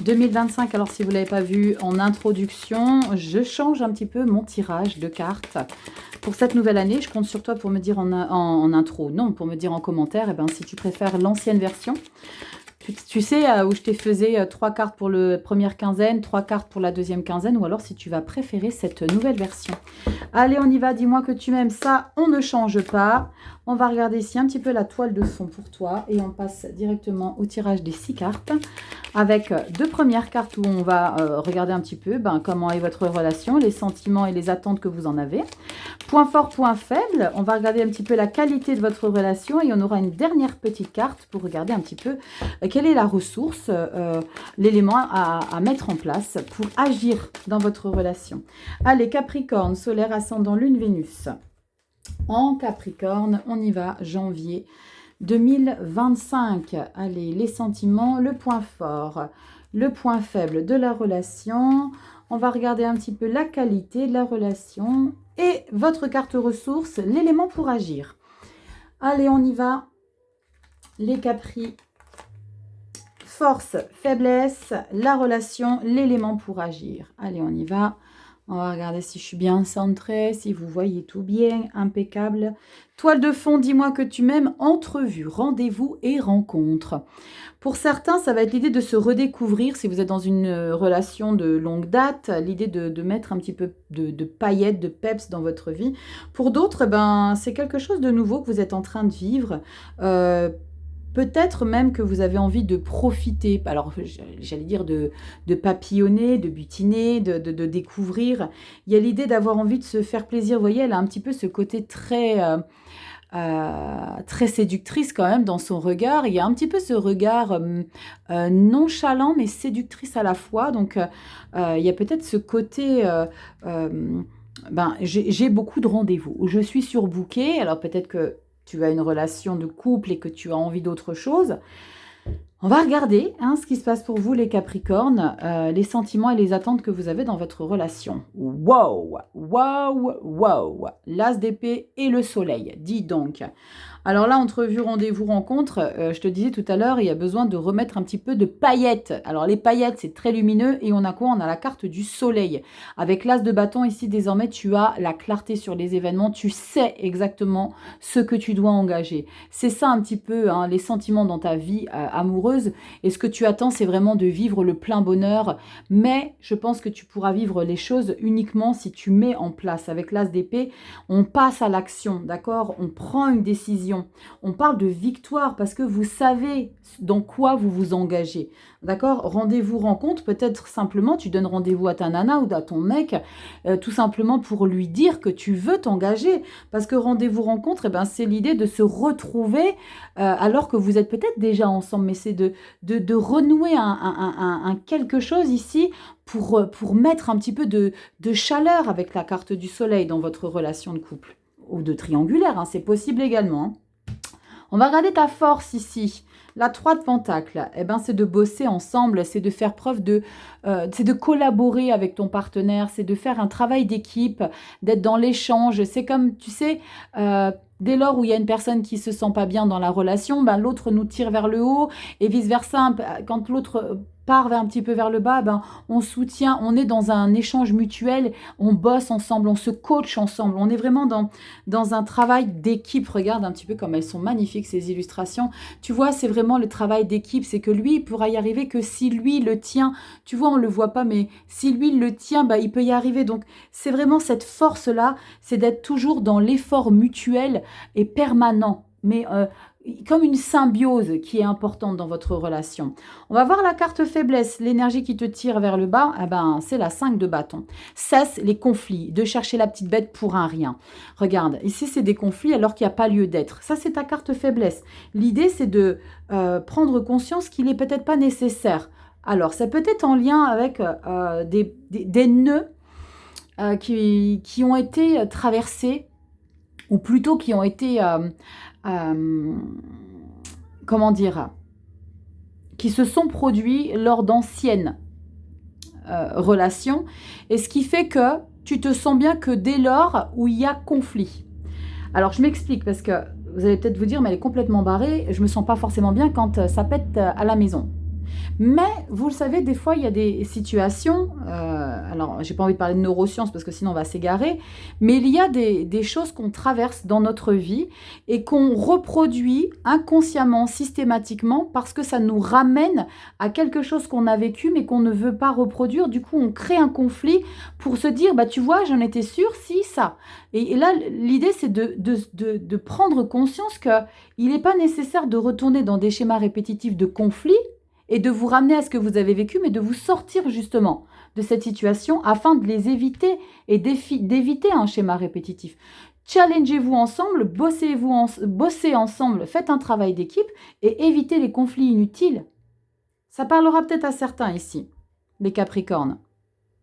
2025. Alors, si vous ne l'avez pas vu en introduction, je change un petit peu mon tirage de cartes. Pour cette nouvelle année, je compte sur toi pour me dire en intro, non, pour me dire en commentaire, eh ben, si tu préfères l'ancienne version. Tu sais où je t'ai faisais 3 cartes pour la première quinzaine, 3 cartes pour la deuxième quinzaine, ou alors si tu vas préférer cette nouvelle version. Allez, on y va, dis-moi que tu m'aimes ça, on ne change pas. On va regarder ici un petit peu la toile de fond pour toi et on passe directement au tirage des 6 cartes avec 2 premières cartes où on va regarder un petit peu comment est votre relation, les sentiments et les attentes que vous en avez. Point fort, point faible, on va regarder un petit peu la qualité de votre relation et on aura une dernière petite carte pour regarder un petit peu quelle est la ressource, l'élément à mettre en place pour agir dans votre relation. Allez, Capricorne, solaire, ascendant, lune, Vénus. En Capricorne, on y va, janvier 2025. Allez, les sentiments, le point fort, le point faible de la relation. On va regarder un petit peu la qualité de la relation et votre carte ressource, l'élément pour agir. Allez, on y va. Les Capri, force, faiblesse, la relation, l'élément pour agir. Allez, on y va. On va regarder si je suis bien centrée, si vous voyez tout bien, impeccable. Toile de fond, dis-moi que tu m'aimes, entrevue, rendez-vous et rencontre. Pour certains, ça va être l'idée de se redécouvrir si vous êtes dans une relation de longue date, l'idée de mettre un petit peu de paillettes, de peps dans votre vie. Pour d'autres, c'est quelque chose de nouveau que vous êtes en train de vivre. Peut-être même que vous avez envie de profiter, alors j'allais dire de papillonner, de butiner, de découvrir. Il y a l'idée d'avoir envie de se faire plaisir. Vous voyez, elle a un petit peu ce côté très séductrice quand même dans son regard. Il y a un petit peu ce regard nonchalant mais séductrice à la fois. Donc il y a peut-être ce côté... j'ai beaucoup de rendez-vous. Je suis surbookée, alors peut-être que tu as une relation de couple et que tu as envie d'autre chose. On va regarder ce qui se passe pour vous, les Capricornes, les sentiments et les attentes que vous avez dans votre relation. Wow, wow, wow. L'as d'épée et le soleil. Dis donc. Alors là, entrevue, rendez-vous, rencontre, je te disais tout à l'heure, il y a besoin de remettre un petit peu de paillettes. Alors les paillettes, c'est très lumineux et on a quoi? On a la carte du soleil. Avec l'as de bâton ici, désormais, tu as la clarté sur les événements. Tu sais exactement ce que tu dois engager. C'est ça un petit peu hein, les sentiments dans ta vie amoureuse. Et ce que tu attends, c'est vraiment de vivre le plein bonheur. Mais je pense que tu pourras vivre les choses uniquement si tu mets en place. Avec l'as d'épée, on passe à l'action, d'accord? On prend une décision. On parle de victoire parce que vous savez dans quoi vous vous engagez. D'accord? Rendez-vous, rencontre, peut-être simplement tu donnes rendez-vous à ta nana ou à ton mec, tout simplement pour lui dire que tu veux t'engager. Parce que rendez-vous, rencontre, eh ben, c'est l'idée de se retrouver alors que vous êtes peut-être déjà ensemble, mais c'est de renouer un quelque chose ici pour mettre un petit peu de chaleur avec la carte du soleil dans votre relation de couple. Ou de triangulaire, hein, c'est possible également. Hein. On va regarder ta force ici. La 3 de Pentacle, eh ben, c'est de bosser ensemble, c'est de faire preuve de... c'est de collaborer avec ton partenaire, c'est de faire un travail d'équipe, d'être dans l'échange. C'est comme, tu sais, dès lors où il y a une personne qui se sent pas bien dans la relation, ben, l'autre nous tire vers le haut et vice-versa. Quand l'autre part un petit peu vers le bas, ben, on soutient, on est dans un échange mutuel, on bosse ensemble, on se coach ensemble. On est vraiment dans un travail d'équipe. Regarde un petit peu comme elles sont magnifiques, ces illustrations. Tu vois, c'est vraiment le travail d'équipe. C'est que lui, il pourra y arriver que si lui le tient. Tu vois, on ne le voit pas, mais si lui le tient, bah, il peut y arriver. Donc, c'est vraiment cette force-là, c'est d'être toujours dans l'effort mutuel et permanent. Mais comme une symbiose qui est importante dans votre relation. On va voir la carte faiblesse, l'énergie qui te tire vers le bas, eh ben, c'est la 5 de bâton. Cesse les conflits, de chercher la petite bête pour un rien. Regarde, ici c'est des conflits alors qu'il n'y a pas lieu d'être. Ça c'est ta carte faiblesse. L'idée c'est de prendre conscience qu'il n'est peut-être pas nécessaire. Alors ça peut être en lien avec des nœuds qui ont été traversés, ou plutôt qui ont été... comment dire, qui se sont produits lors d'anciennes relations, et ce qui fait que tu te sens bien que dès lors où il y a conflit. Alors je m'explique parce que vous allez peut-être vous dire mais elle est complètement barrée, je me sens pas forcément bien quand ça pète à la maison. Mais, vous le savez, des fois, il y a des situations, alors j'ai pas envie de parler de neurosciences parce que sinon on va s'égarer, mais il y a des choses qu'on traverse dans notre vie et qu'on reproduit inconsciemment, systématiquement, parce que ça nous ramène à quelque chose qu'on a vécu mais qu'on ne veut pas reproduire. Du coup, on crée un conflit pour se dire, bah tu vois, j'en étais sûre, si, ça. Et là, l'idée, c'est de prendre conscience qu'il n'est pas nécessaire de retourner dans des schémas répétitifs de conflit, et de vous ramener à ce que vous avez vécu, mais de vous sortir justement de cette situation afin de les éviter et d'éviter un schéma répétitif. Challengez-vous ensemble, bossez ensemble, faites un travail d'équipe et évitez les conflits inutiles. Ça parlera peut-être à certains ici, les Capricornes.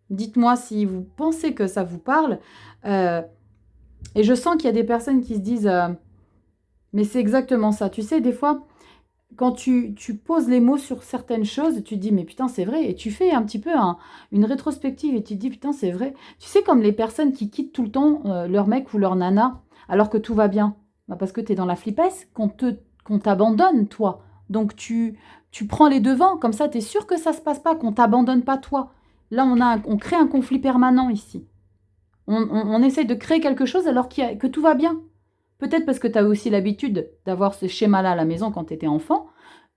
Dites-moi si vous pensez que ça vous parle. Et je sens qu'il y a des personnes qui se disent mais c'est exactement ça. Tu sais, des fois... Quand tu poses les mots sur certaines choses, tu te dis, mais putain, c'est vrai. Et tu fais un petit peu une rétrospective et tu te dis, putain, c'est vrai. Tu sais, comme les personnes qui quittent tout le temps leur mec ou leur nana alors que tout va bien. Bah, parce que tu es dans la flippesse, qu'on t'abandonne, toi. Donc, tu prends les devants. Comme ça, tu es sûr que ça ne se passe pas, qu'on t'abandonne pas, toi. Là, on crée un conflit permanent ici. On essaye de créer quelque chose alors que tout va bien. Peut-être parce que tu as aussi l'habitude d'avoir ce schéma-là à la maison quand tu étais enfant,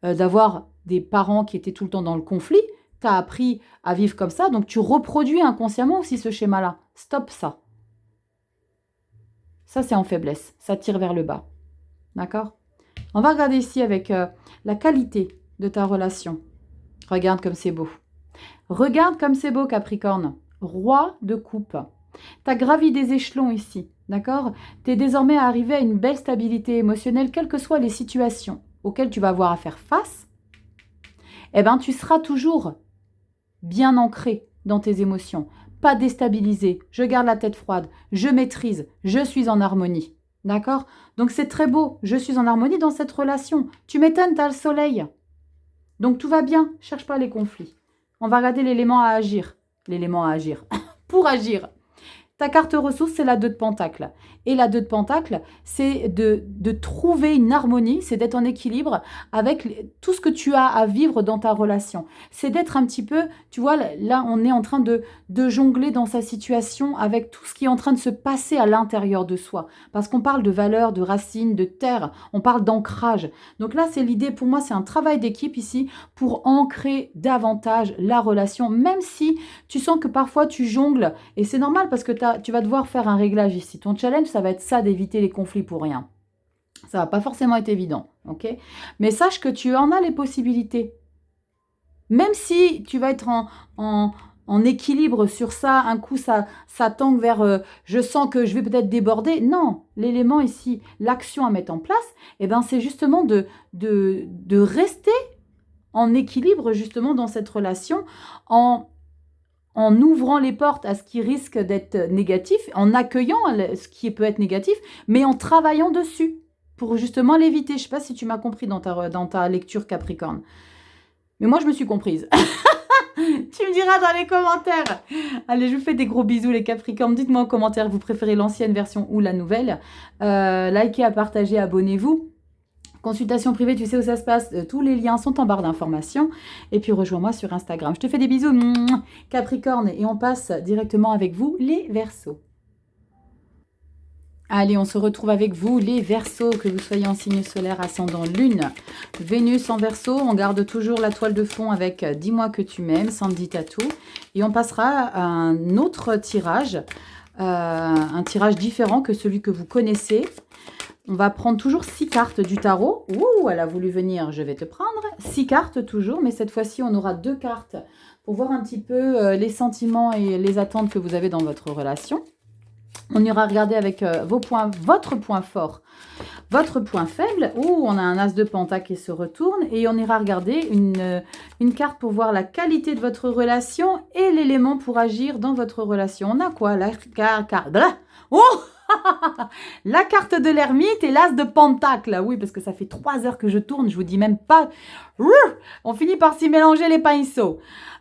d'avoir des parents qui étaient tout le temps dans le conflit. Tu as appris à vivre comme ça, donc tu reproduis inconsciemment aussi ce schéma-là. Stop ça. Ça, c'est en faiblesse. Ça tire vers le bas. D'accord? On va regarder ici avec la qualité de ta relation. Regarde comme c'est beau. Regarde comme c'est beau, Capricorne. Roi de coupe. Tu as gravi des échelons ici. D'accord? Tu es désormais arrivé à une belle stabilité émotionnelle, quelles que soient les situations auxquelles tu vas avoir à faire face. Eh bien, tu seras toujours bien ancré dans tes émotions, pas déstabilisé. Je garde la tête froide, je maîtrise, je suis en harmonie. D'accord? Donc, c'est très beau. Je suis en harmonie dans cette relation. Tu m'étonnes, tu as le soleil. Donc, tout va bien. Cherche pas les conflits. On va regarder l'élément à agir. L'élément à agir. Pour agir. Ta carte ressource, c'est la 2 de Pentacle. Et la 2 de Pentacle, c'est de trouver une harmonie, c'est d'être en équilibre avec tout ce que tu as à vivre dans ta relation. C'est d'être un petit peu, tu vois, là, on est en train de jongler dans sa situation avec tout ce qui est en train de se passer à l'intérieur de soi. Parce qu'on parle de valeurs, de racines, de terre, on parle d'ancrage. Donc là, c'est l'idée, pour moi, c'est un travail d'équipe ici pour ancrer davantage la relation, même si tu sens que parfois tu jongles, et c'est normal parce que tu vas devoir faire un réglage ici. Ton challenge, ça va être ça, d'éviter les conflits pour rien. Ça va pas forcément être évident, ok? Mais sache que tu en as les possibilités. Même si tu vas être en équilibre sur ça, un coup ça tangue vers je sens que je vais peut-être déborder. Non, l'élément ici, l'action à mettre en place, eh ben, c'est justement de rester en équilibre justement dans cette relation, en ouvrant les portes à ce qui risque d'être négatif, en accueillant ce qui peut être négatif, mais en travaillant dessus pour justement l'éviter. Je ne sais pas si tu m'as compris dans ta lecture Capricorne. Mais moi, je me suis comprise. Tu me diras dans les commentaires. Allez, je vous fais des gros bisous les Capricornes. Dites-moi en commentaire, vous préférez l'ancienne version ou la nouvelle. Likez, à partager, abonnez-vous. Consultation privée, tu sais où ça se passe. Tous les liens sont en barre d'informations. Et puis rejoins-moi sur Instagram. Je te fais des bisous, Capricorne. Et on passe directement avec vous, les Verseaux. Allez, on se retrouve avec vous, les Verseaux, que vous soyez en signe solaire, ascendant Lune. Vénus en Verseau, on garde toujours la toile de fond avec « Dis-moi que tu m'aimes », Sandy Tattoo. Et on passera à un autre tirage, un tirage différent que celui que vous connaissez. On va prendre toujours 6 cartes du tarot. Ouh, elle a voulu venir, je vais te prendre. 6 cartes toujours, mais cette fois-ci, on aura 2 cartes pour voir un petit peu les sentiments et les attentes que vous avez dans votre relation. On ira regarder avec votre point fort, votre point faible. Ouh, on a un as de pentacle qui se retourne. Et on ira regarder une carte pour voir la qualité de votre relation et l'élément pour agir dans votre relation. On a quoi? La carte... Oh la carte de l'ermite et l'as de pentacle. Oui, parce que ça fait 3 heures que je tourne, je vous dis même pas. On finit par s'y mélanger les pinceaux.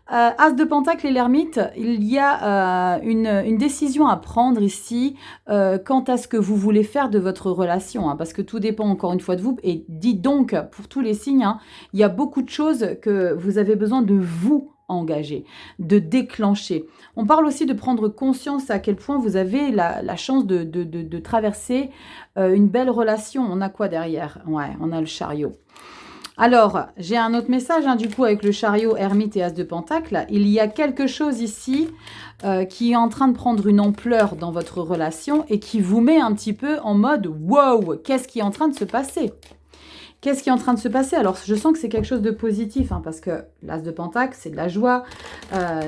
As de pentacle et l'ermite, il y a une décision à prendre ici quant à ce que vous voulez faire de votre relation, parce que tout dépend encore une fois de vous. Et dites donc, pour tous les signes, il y a beaucoup de choses que vous avez besoin de vous engager, de déclencher. On parle aussi de prendre conscience à quel point vous avez la chance de traverser une belle relation. On a quoi derrière? Ouais, on a le chariot. Alors, j'ai un autre message, du coup, avec le chariot, ermite et as de pentacle. Il y a quelque chose ici qui est en train de prendre une ampleur dans votre relation et qui vous met un petit peu en mode « Wow, qu'est-ce qui est en train de se passer ?» Qu'est-ce qui est en train de se passer? Alors, je sens que c'est quelque chose de positif, parce que l'as de pentacle, c'est de la joie,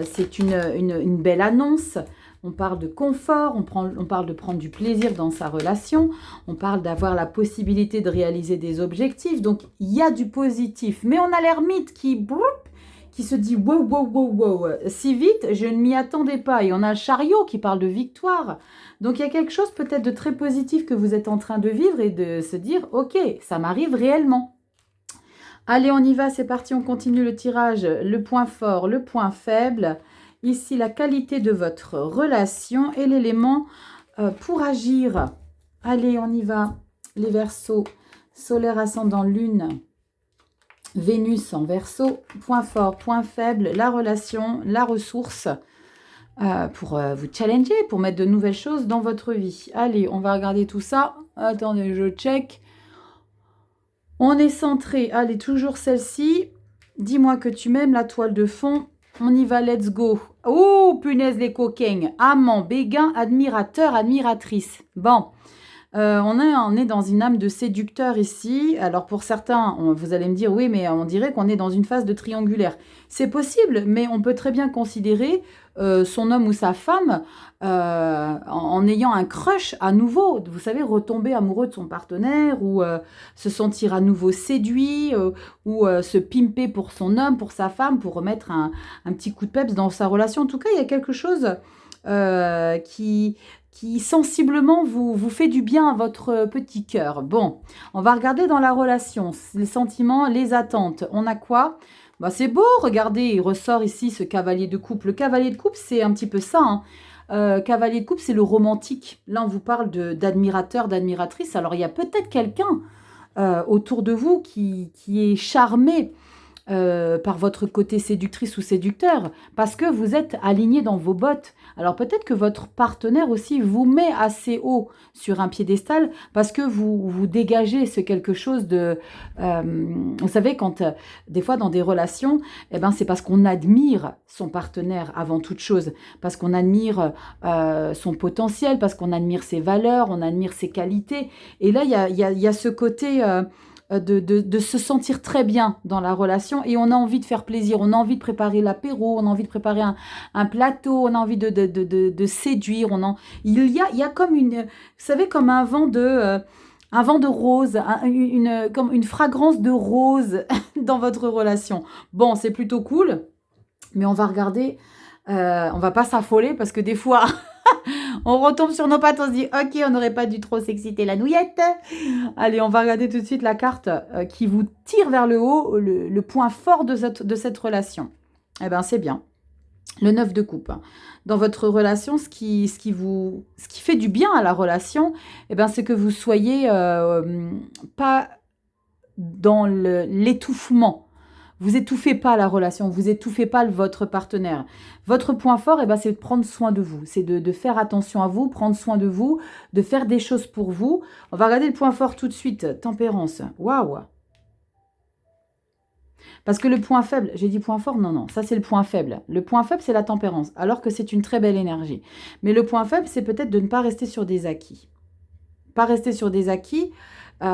c'est une belle annonce. On parle de confort, on parle de prendre du plaisir dans sa relation, on parle d'avoir la possibilité de réaliser des objectifs. Donc, il y a du positif. Mais on a l'ermite qui se dit wow, wow, wow, wow, si vite, je ne m'y attendais pas. Et on a le chariot qui parle de victoire. Donc, il y a quelque chose peut-être de très positif que vous êtes en train de vivre et de se dire, ok, ça m'arrive réellement. Allez, on y va, c'est parti, on continue le tirage. Le point fort, le point faible. Ici, la qualité de votre relation et l'élément pour agir. Allez, on y va. Les Verseaux, solaire, ascendant, Lune. Vénus en Verseau, point fort, point faible, la relation, la ressource, pour vous challenger, pour mettre de nouvelles choses dans votre vie. Allez, on va regarder tout ça. Attendez, je check. On est centré. Allez, toujours celle-ci. Dis-moi que tu m'aimes, la toile de fond. On y va, let's go. Oh, punaise les coquins. Amant, béguin, admirateur, admiratrice. Bon. On est dans une âme de séducteur ici. Alors pour certains, vous allez me dire, oui, mais on dirait qu'on est dans une phase de triangulaire. C'est possible, mais on peut très bien considérer son homme ou sa femme en ayant un crush à nouveau. Vous savez, retomber amoureux de son partenaire ou se sentir à nouveau séduit ou se pimper pour son homme, pour sa femme, pour remettre un petit coup de peps dans sa relation. En tout cas, il y a quelque chose qui sensiblement vous fait du bien à votre petit cœur. Bon, on va regarder dans la relation, les sentiments, les attentes. On a quoi? C'est beau, regardez, il ressort ici ce cavalier de coupe. Le cavalier de coupe, c'est un petit peu ça. Cavalier de coupe, c'est le romantique. Là, on vous parle d'admirateur, d'admiratrice. Alors, il y a peut-être quelqu'un autour de vous qui est charmé par votre côté séductrice ou séducteur, parce que vous êtes aligné dans vos bottes. Alors peut-être que votre partenaire aussi vous met assez haut sur un piédestal, parce que vous dégagez ce quelque chose de... vous savez, quand des fois dans des relations, eh ben, c'est parce qu'on admire son partenaire avant toute chose, parce qu'on admire son potentiel, parce qu'on admire ses valeurs, on admire ses qualités. Et là, il y a ce côté... de se sentir très bien dans la relation, et on a envie de faire plaisir, on a envie de préparer l'apéro, on a envie de préparer un plateau, on a envie de séduire, il y a comme une, vous savez, comme un vent de rose, comme une fragrance de rose dans votre relation. Bon, c'est plutôt cool, mais on va regarder, on va pas s'affoler, parce que des fois... On retombe sur nos pattes, on se dit « Ok, on n'aurait pas dû trop s'exciter la nouillette ». Allez, on va regarder tout de suite la carte qui vous tire vers le haut, le point fort de cette relation. Eh bien, c'est bien. Le 9 de coupe. Dans votre relation, ce qui fait du bien à la relation, eh bien, c'est que vous soyez pas dans l'étouffement. Vous étouffez pas la relation, vous étouffez pas votre partenaire. Votre point fort, eh ben, c'est de prendre soin de vous. C'est de faire attention à vous, prendre soin de vous, de faire des choses pour vous. On va regarder le point fort tout de suite. Tempérance. Waouh! Parce que le point faible, j'ai dit point fort? Non, ça c'est le point faible. Le point faible, c'est la tempérance, alors que c'est une très belle énergie. Mais le point faible, c'est peut-être de ne pas rester sur des acquis. Pas rester sur des acquis. J'ai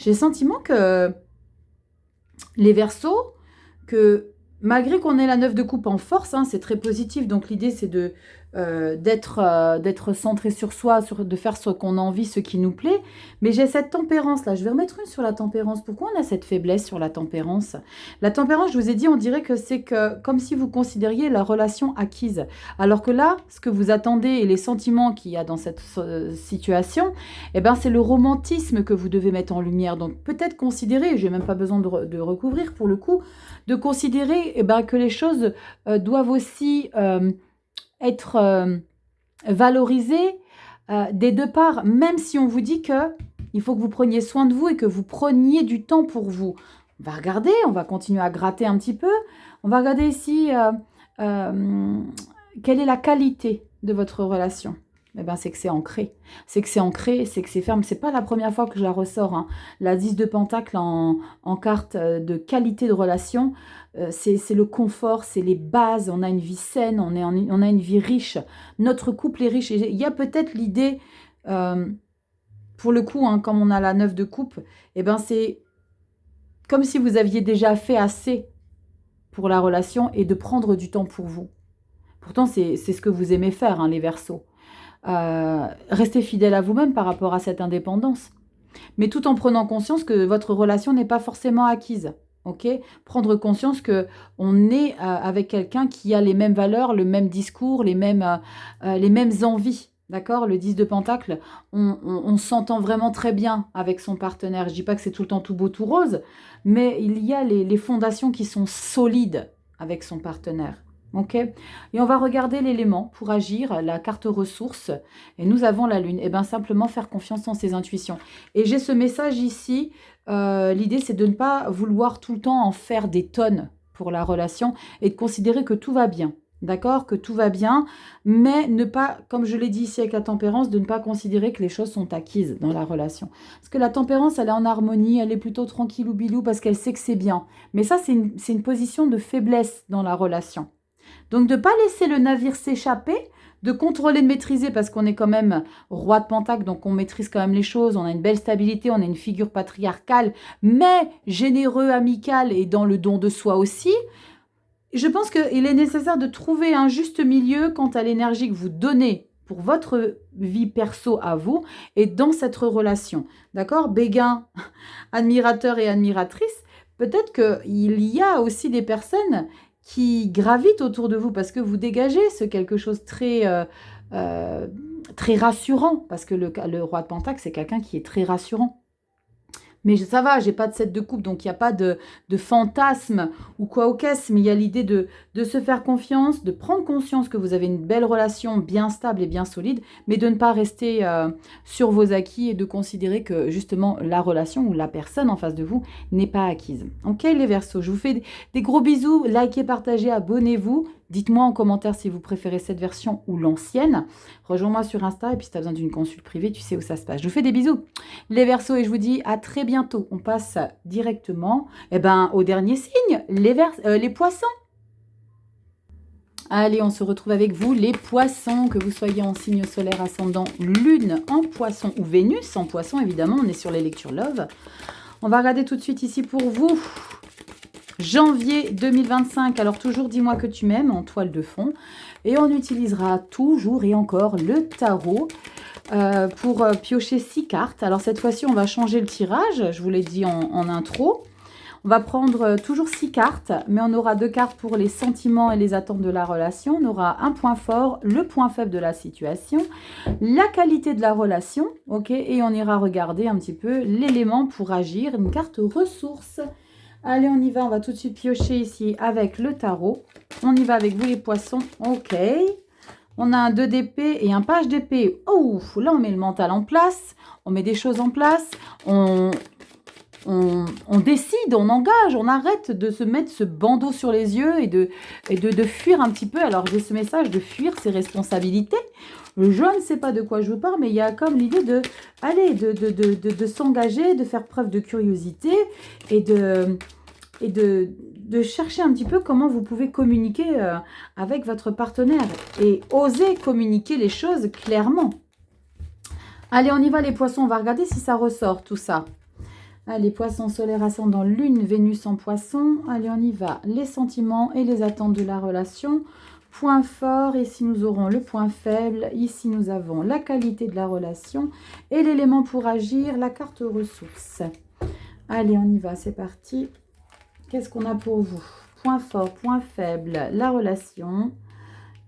le sentiment que... les Verseaux, que malgré qu'on ait la 9 de coupe en force, hein, c'est très positif, donc l'idée c'est d'être centré sur soi, de faire ce qu'on a envie, ce qui nous plaît, mais j'ai cette tempérance là, je vais remettre une sur la tempérance. Pourquoi on a cette faiblesse sur la tempérance? La tempérance, je vous ai dit, on dirait que c'est comme si vous considériez la relation acquise, alors que là, ce que vous attendez et les sentiments qu'il y a dans cette situation, eh ben, c'est le romantisme que vous devez mettre en lumière. Donc peut-être considérer, j'ai même pas besoin de recouvrir pour le coup, de considérer eh ben, que les choses doivent aussi être valorisées des deux parts, même si on vous dit que il faut que vous preniez soin de vous et que vous preniez du temps pour vous. On va regarder, on va continuer à gratter un petit peu. On va regarder ici quelle est la qualité de votre relation. Eh ben, c'est que c'est ancré. C'est que c'est ancré, c'est que c'est ferme. C'est pas la première fois que je la ressors, hein. La 10 de Pentacle en carte de qualité de relation, c'est le confort, c'est les bases. On a une vie saine, on a une vie riche. Notre couple est riche. Et il y a peut-être l'idée, pour le coup, hein, comme on a la 9 de coupe, eh ben, c'est comme si vous aviez déjà fait assez pour la relation et de prendre du temps pour vous. Pourtant, c'est ce que vous aimez faire, hein, les Verseaux. Restez fidèle à vous-même par rapport à cette indépendance, mais tout en prenant conscience que votre relation n'est pas forcément acquise. Ok, prendre conscience que on est avec quelqu'un qui a les mêmes valeurs, le même discours, les mêmes envies. D'accord, le 10 de Pentacle, on s'entend vraiment très bien avec son partenaire. Je dis pas que c'est tout le temps tout beau, tout rose, mais il y a les fondations qui sont solides avec son partenaire. Ok, et on va regarder l'élément pour agir, la carte ressources, et nous avons la lune. Et bien simplement faire confiance en ses intuitions. Et j'ai ce message ici, l'idée c'est de ne pas vouloir tout le temps en faire des tonnes pour la relation et de considérer que tout va bien. D'accord, que tout va bien, mais ne pas, comme je l'ai dit ici avec la tempérance, de ne pas considérer que les choses sont acquises dans la relation. Parce que la tempérance, elle est en harmonie, elle est plutôt tranquillou bilou parce qu'elle sait que c'est bien. Mais ça, c'est une position de faiblesse dans la relation. Donc, de ne pas laisser le navire s'échapper, de contrôler, de maîtriser, parce qu'on est quand même roi de Pentacle, donc on maîtrise quand même les choses, on a une belle stabilité, on a une figure patriarcale, mais généreux, amical et dans le don de soi aussi. Je pense qu'il est nécessaire de trouver un juste milieu quant à l'énergie que vous donnez pour votre vie perso à vous et dans cette relation. D'accord? Béguin, admirateur et admiratrice, peut-être qu'il y a aussi des personnes qui gravitent autour de vous parce que vous dégagez ce quelque chose très rassurant, parce que le roi de Pentacle, c'est quelqu'un qui est très rassurant. Mais ça va, j'ai pas de 7 de coupe, donc il n'y a pas de fantasme ou quoi au caisse, mais il y a l'idée de se faire confiance, de prendre conscience que vous avez une belle relation bien stable et bien solide, mais de ne pas rester sur vos acquis et de considérer que justement la relation ou la personne en face de vous n'est pas acquise. Ok les Verseaux, je vous fais des gros bisous, likez, partagez, abonnez-vous. Dites-moi en commentaire si vous préférez cette version ou l'ancienne. Rejoins-moi sur Insta et puis si tu as besoin d'une consulte privée, tu sais où ça se passe. Je vous fais des bisous, les Verseaux, et je vous dis à très bientôt. On passe directement au dernier signe, les Poissons. Allez, on se retrouve avec vous, les Poissons, que vous soyez en signe solaire, ascendant, lune en Poisson ou Vénus en Poisson, évidemment, on est sur les lectures Love. On va regarder tout de suite ici pour vous. Janvier 2025, alors toujours dis-moi que tu m'aimes en toile de fond. Et on utilisera toujours et encore le tarot pour piocher 6 cartes. Alors cette fois-ci, on va changer le tirage, je vous l'ai dit en intro. On va prendre toujours 6 cartes, mais on aura 2 cartes pour les sentiments et les attentes de la relation. On aura un point fort, le point faible de la situation, la qualité de la relation, ok, et on ira regarder un petit peu l'élément pour agir, une carte ressources. Allez, on y va, on va tout de suite piocher ici avec le tarot. On y va avec vous les Poissons, ok. On a un 2 d'épée et un page d'épée. Oh, là on met le mental en place, on met des choses en place, on décide, on engage, on arrête de se mettre ce bandeau sur les yeux et de fuir un petit peu. Alors j'ai ce message de fuir ses responsabilités. Je ne sais pas de quoi je vous parle, mais il y a comme l'idée de s'engager, de faire preuve de curiosité et de chercher un petit peu comment vous pouvez communiquer avec votre partenaire et oser communiquer les choses clairement. Allez, on y va les Poissons, on va regarder si ça ressort tout ça. Allez, Poissons solaire ascendant lune, Vénus en Poisson. Allez, on y va. Les sentiments et les attentes de la relation. Point fort, ici nous aurons le point faible. Ici nous avons la qualité de la relation. Et l'élément pour agir, la carte ressources. Allez, on y va, c'est parti. Qu'est-ce qu'on a pour vous? Point fort, point faible, la relation.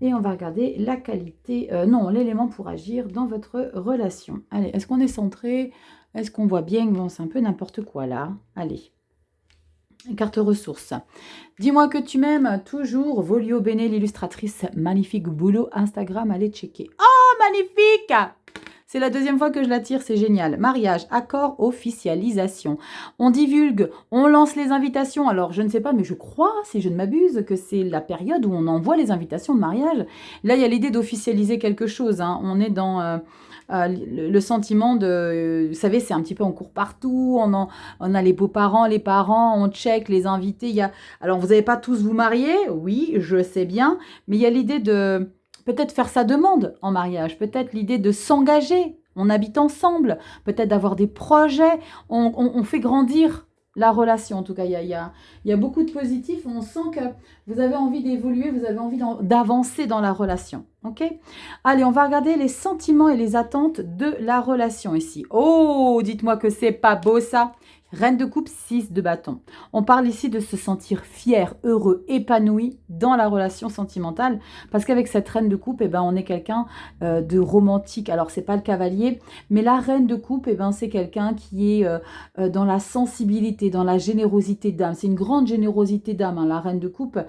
Et on va regarder la qualité, l'élément pour agir dans votre relation. Allez, est-ce qu'on est centré? Est-ce qu'on voit bien? Bon, c'est un peu n'importe quoi là. Allez. Carte ressources. Dis-moi que tu m'aimes toujours. Volio Bene, l'illustratrice. Magnifique boulot. Instagram, allez checker. Oh, magnifique! C'est la deuxième fois que je la tire, c'est génial. Mariage, accord, officialisation. On divulgue, on lance les invitations. Alors, je ne sais pas, mais je crois, si je ne m'abuse, que c'est la période où on envoie les invitations de mariage. Là, il y a l'idée d'officialiser quelque chose. Hein. On est dans le sentiment de... vous savez, c'est un petit peu, on court partout, on a les beaux-parents, les parents, on check les invités. Alors, vous n'allez pas tous vous marier, oui, je sais bien, mais il y a l'idée de... peut-être faire sa demande en mariage, peut-être l'idée de s'engager, on habite ensemble, peut-être d'avoir des projets, on fait grandir la relation. En tout cas, il y a beaucoup de positifs, on sent que vous avez envie d'évoluer, vous avez envie d'avancer dans la relation. Ok? Allez, on va regarder les sentiments et les attentes de la relation ici. Oh, dites-moi que c'est pas beau ça! Reine de coupe, 6 de bâton. On parle ici de se sentir fier, heureux, épanoui dans la relation sentimentale. Parce qu'avec cette reine de coupe, on est quelqu'un de romantique. Alors, c'est pas le cavalier, mais la reine de coupe, c'est quelqu'un qui est dans la sensibilité, dans la générosité d'âme. C'est une grande générosité d'âme, hein, la reine de coupe.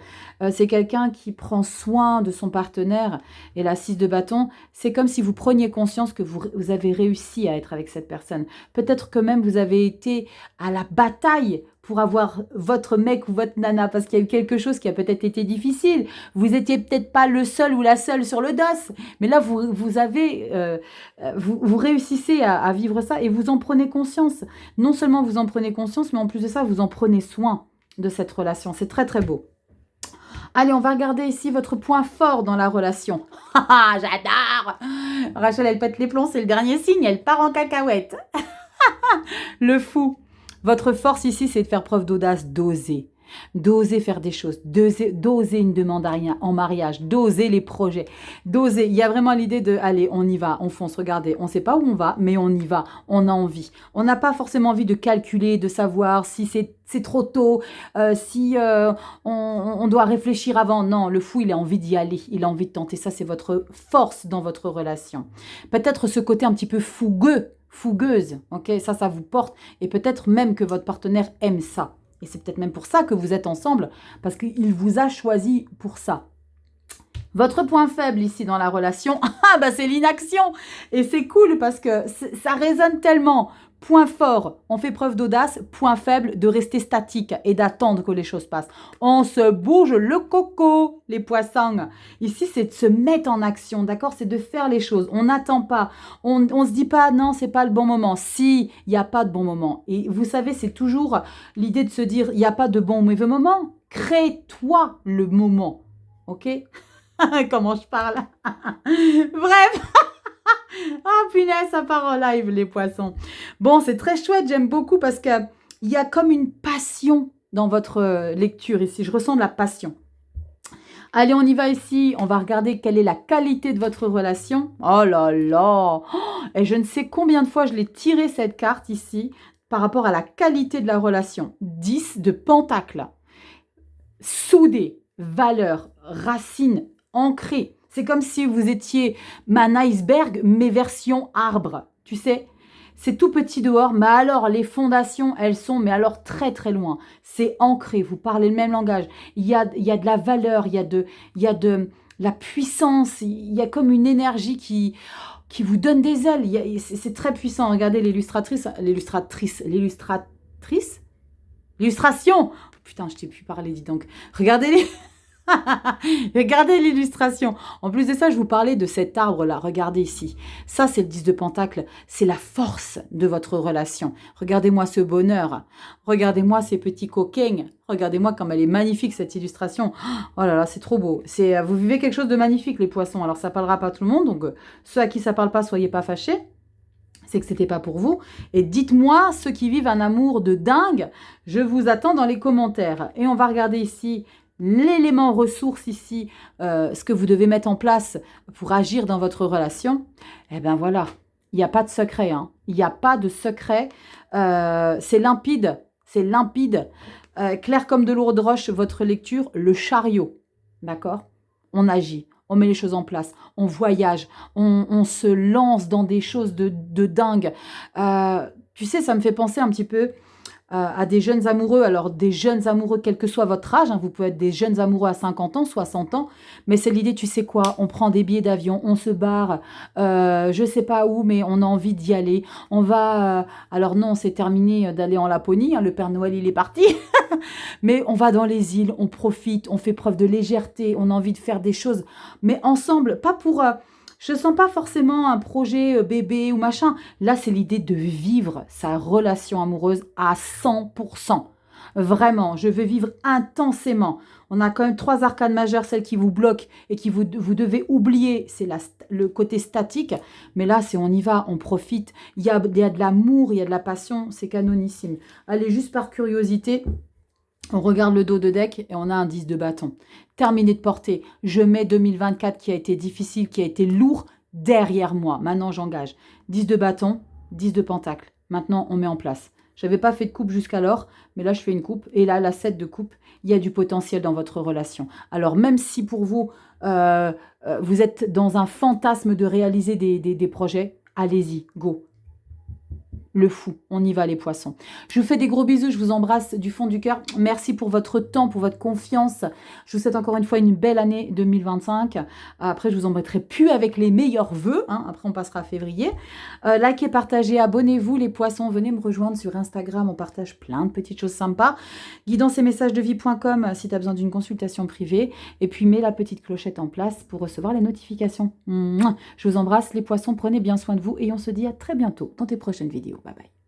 C'est quelqu'un qui prend soin de son partenaire. Et la 6 de bâton, c'est comme si vous preniez conscience que vous avez réussi à être avec cette personne. Peut-être que même vous avez été à la bataille pour avoir votre mec ou votre nana, parce qu'il y a eu quelque chose qui a peut-être été difficile. Vous étiez peut-être pas le seul ou la seule sur le dos, mais là, vous réussissez à vivre ça et vous en prenez conscience. Non seulement vous en prenez conscience, mais en plus de ça, vous en prenez soin de cette relation. C'est très, très beau. Allez, on va regarder ici votre point fort dans la relation. J'adore! Rachel, elle pète les plombs, c'est le dernier signe, elle part en cacahuète. Le fou. Votre force ici, c'est de faire preuve d'audace, d'oser. D'oser faire des choses, d'oser une demande en mariage, d'oser les projets, d'oser. Il y a vraiment l'idée de, allez, on y va, on fonce, regardez, on ne sait pas où on va, mais on y va, on a envie. On n'a pas forcément envie de calculer, de savoir si c'est trop tôt, si on doit réfléchir avant. Non, le fou, il a envie d'y aller, il a envie de tenter. Ça, c'est votre force dans votre relation. Peut-être ce côté un petit peu fougueux, fougueuse, ok? Ça vous porte, et peut-être même que votre partenaire aime ça. Et c'est peut-être même pour ça que vous êtes ensemble, parce qu'il vous a choisi pour ça. Votre point faible ici dans la relation, c'est l'inaction. Et c'est cool parce que ça résonne tellement. Point fort, on fait preuve d'audace. Point faible, de rester statique et d'attendre que les choses passent. On se bouge le coco, les poissons. Ici, c'est de se mettre en action, d'accord? C'est de faire les choses. On n'attend pas. On se dit pas, non, c'est pas le bon moment. Si, il n'y a pas de bon moment. Et vous savez, c'est toujours l'idée de se dire, il n'y a pas de bon ou mauvais moment. Crée-toi le moment, ok? Comment je parle. Bref. Ah, punaise, ça part en live, les poissons. Bon, c'est très chouette, j'aime beaucoup parce qu'il y a comme une passion dans votre lecture ici. Je ressens de la passion. Allez, on y va ici. On va regarder quelle est la qualité de votre relation. Oh là là. Et je ne sais combien de fois je l'ai tiré cette carte ici par rapport à la qualité de la relation. 10 de pentacles. Soudé, valeur, racine, ancré. C'est comme si vous étiez un iceberg, mais version arbre. Tu sais, c'est tout petit dehors, mais alors les fondations, elles sont, mais alors très très loin. C'est ancré, vous parlez le même langage. Il y a de la valeur, il y a de la puissance, il y a comme une énergie qui vous donne des ailes. C'est très puissant. Regardez l'illustration. Putain, je t'ai plus parlé, dis donc. Regardez l'illustration. En plus de ça, je vous parlais de cet arbre-là. Regardez ici. Ça, c'est le 10 de Pentacle. C'est la force de votre relation. Regardez-moi ce bonheur. Regardez-moi ces petits coquins. Regardez-moi comme elle est magnifique, cette illustration. Oh là là, c'est trop beau. Vous vivez quelque chose de magnifique, les poissons. Alors, ça parlera pas à tout le monde. Donc, ceux à qui ça parle pas, soyez pas fâchés. C'est que c'était pas pour vous. Et dites-moi, ceux qui vivent un amour de dingue, je vous attends dans les commentaires. Et on va regarder ici l'élément ressource ici, ce que vous devez mettre en place pour agir dans votre relation. Eh bien voilà, il n'y a pas de secret. Hein. Il n'y a pas de secret. C'est limpide. C'est limpide. Clair comme de l'eau de roche, votre lecture, le chariot. D'accord? On agit. On met les choses en place, on voyage, on se lance dans des choses de dingue. Tu sais, ça me fait penser un petit peu à des jeunes amoureux. Alors, des jeunes amoureux, quel que soit votre âge, hein, vous pouvez être des jeunes amoureux à 50 ans, 60 ans, mais c'est l'idée, tu sais quoi, on prend des billets d'avion, on se barre, je sais pas où, mais on a envie d'y aller. On va, alors non, c'est terminé d'aller en Laponie, hein, le Père Noël, il est parti, mais on va dans les îles, on profite, on fait preuve de légèreté, on a envie de faire des choses, mais ensemble, pas pour... je ne sens pas forcément un projet bébé ou machin. Là, c'est l'idée de vivre sa relation amoureuse à 100%. Vraiment, je veux vivre intensément. On a quand même 3 arcanes majeures, celles qui vous bloquent et qui vous devez oublier. C'est le côté statique. Mais là, c'est on y va, on profite. Il y a de l'amour, il y a de la passion. C'est canonissime. Allez, juste par curiosité... On regarde le dos de deck et on a un 10 de bâton. Terminé de porter. Je mets 2024 qui a été difficile, qui a été lourd derrière moi. Maintenant, j'engage. 10 de bâton, 10 de pentacle. Maintenant, on met en place. Je n'avais pas fait de coupe jusqu'alors, mais là, je fais une coupe. Et là, la 7 de coupe, il y a du potentiel dans votre relation. Alors, même si pour vous, vous êtes dans un fantasme de réaliser des projets, allez-y, go. Le fou, on y va les poissons. Je vous fais des gros bisous, je vous embrasse du fond du cœur. Merci pour votre temps, pour votre confiance. Je vous souhaite encore une fois une belle année 2025. Après, je vous embêterai plus avec les meilleurs vœux. Hein. Après, on passera à février. Likez, partagez, abonnez-vous les poissons. Venez me rejoindre sur Instagram, on partage plein de petites choses sympas. Guidanceetmessagesdevie.com si tu as besoin d'une consultation privée. Et puis, mets la petite clochette en place pour recevoir les notifications. Je vous embrasse les poissons, prenez bien soin de vous et on se dit à très bientôt dans tes prochaines vidéos. Bye bye.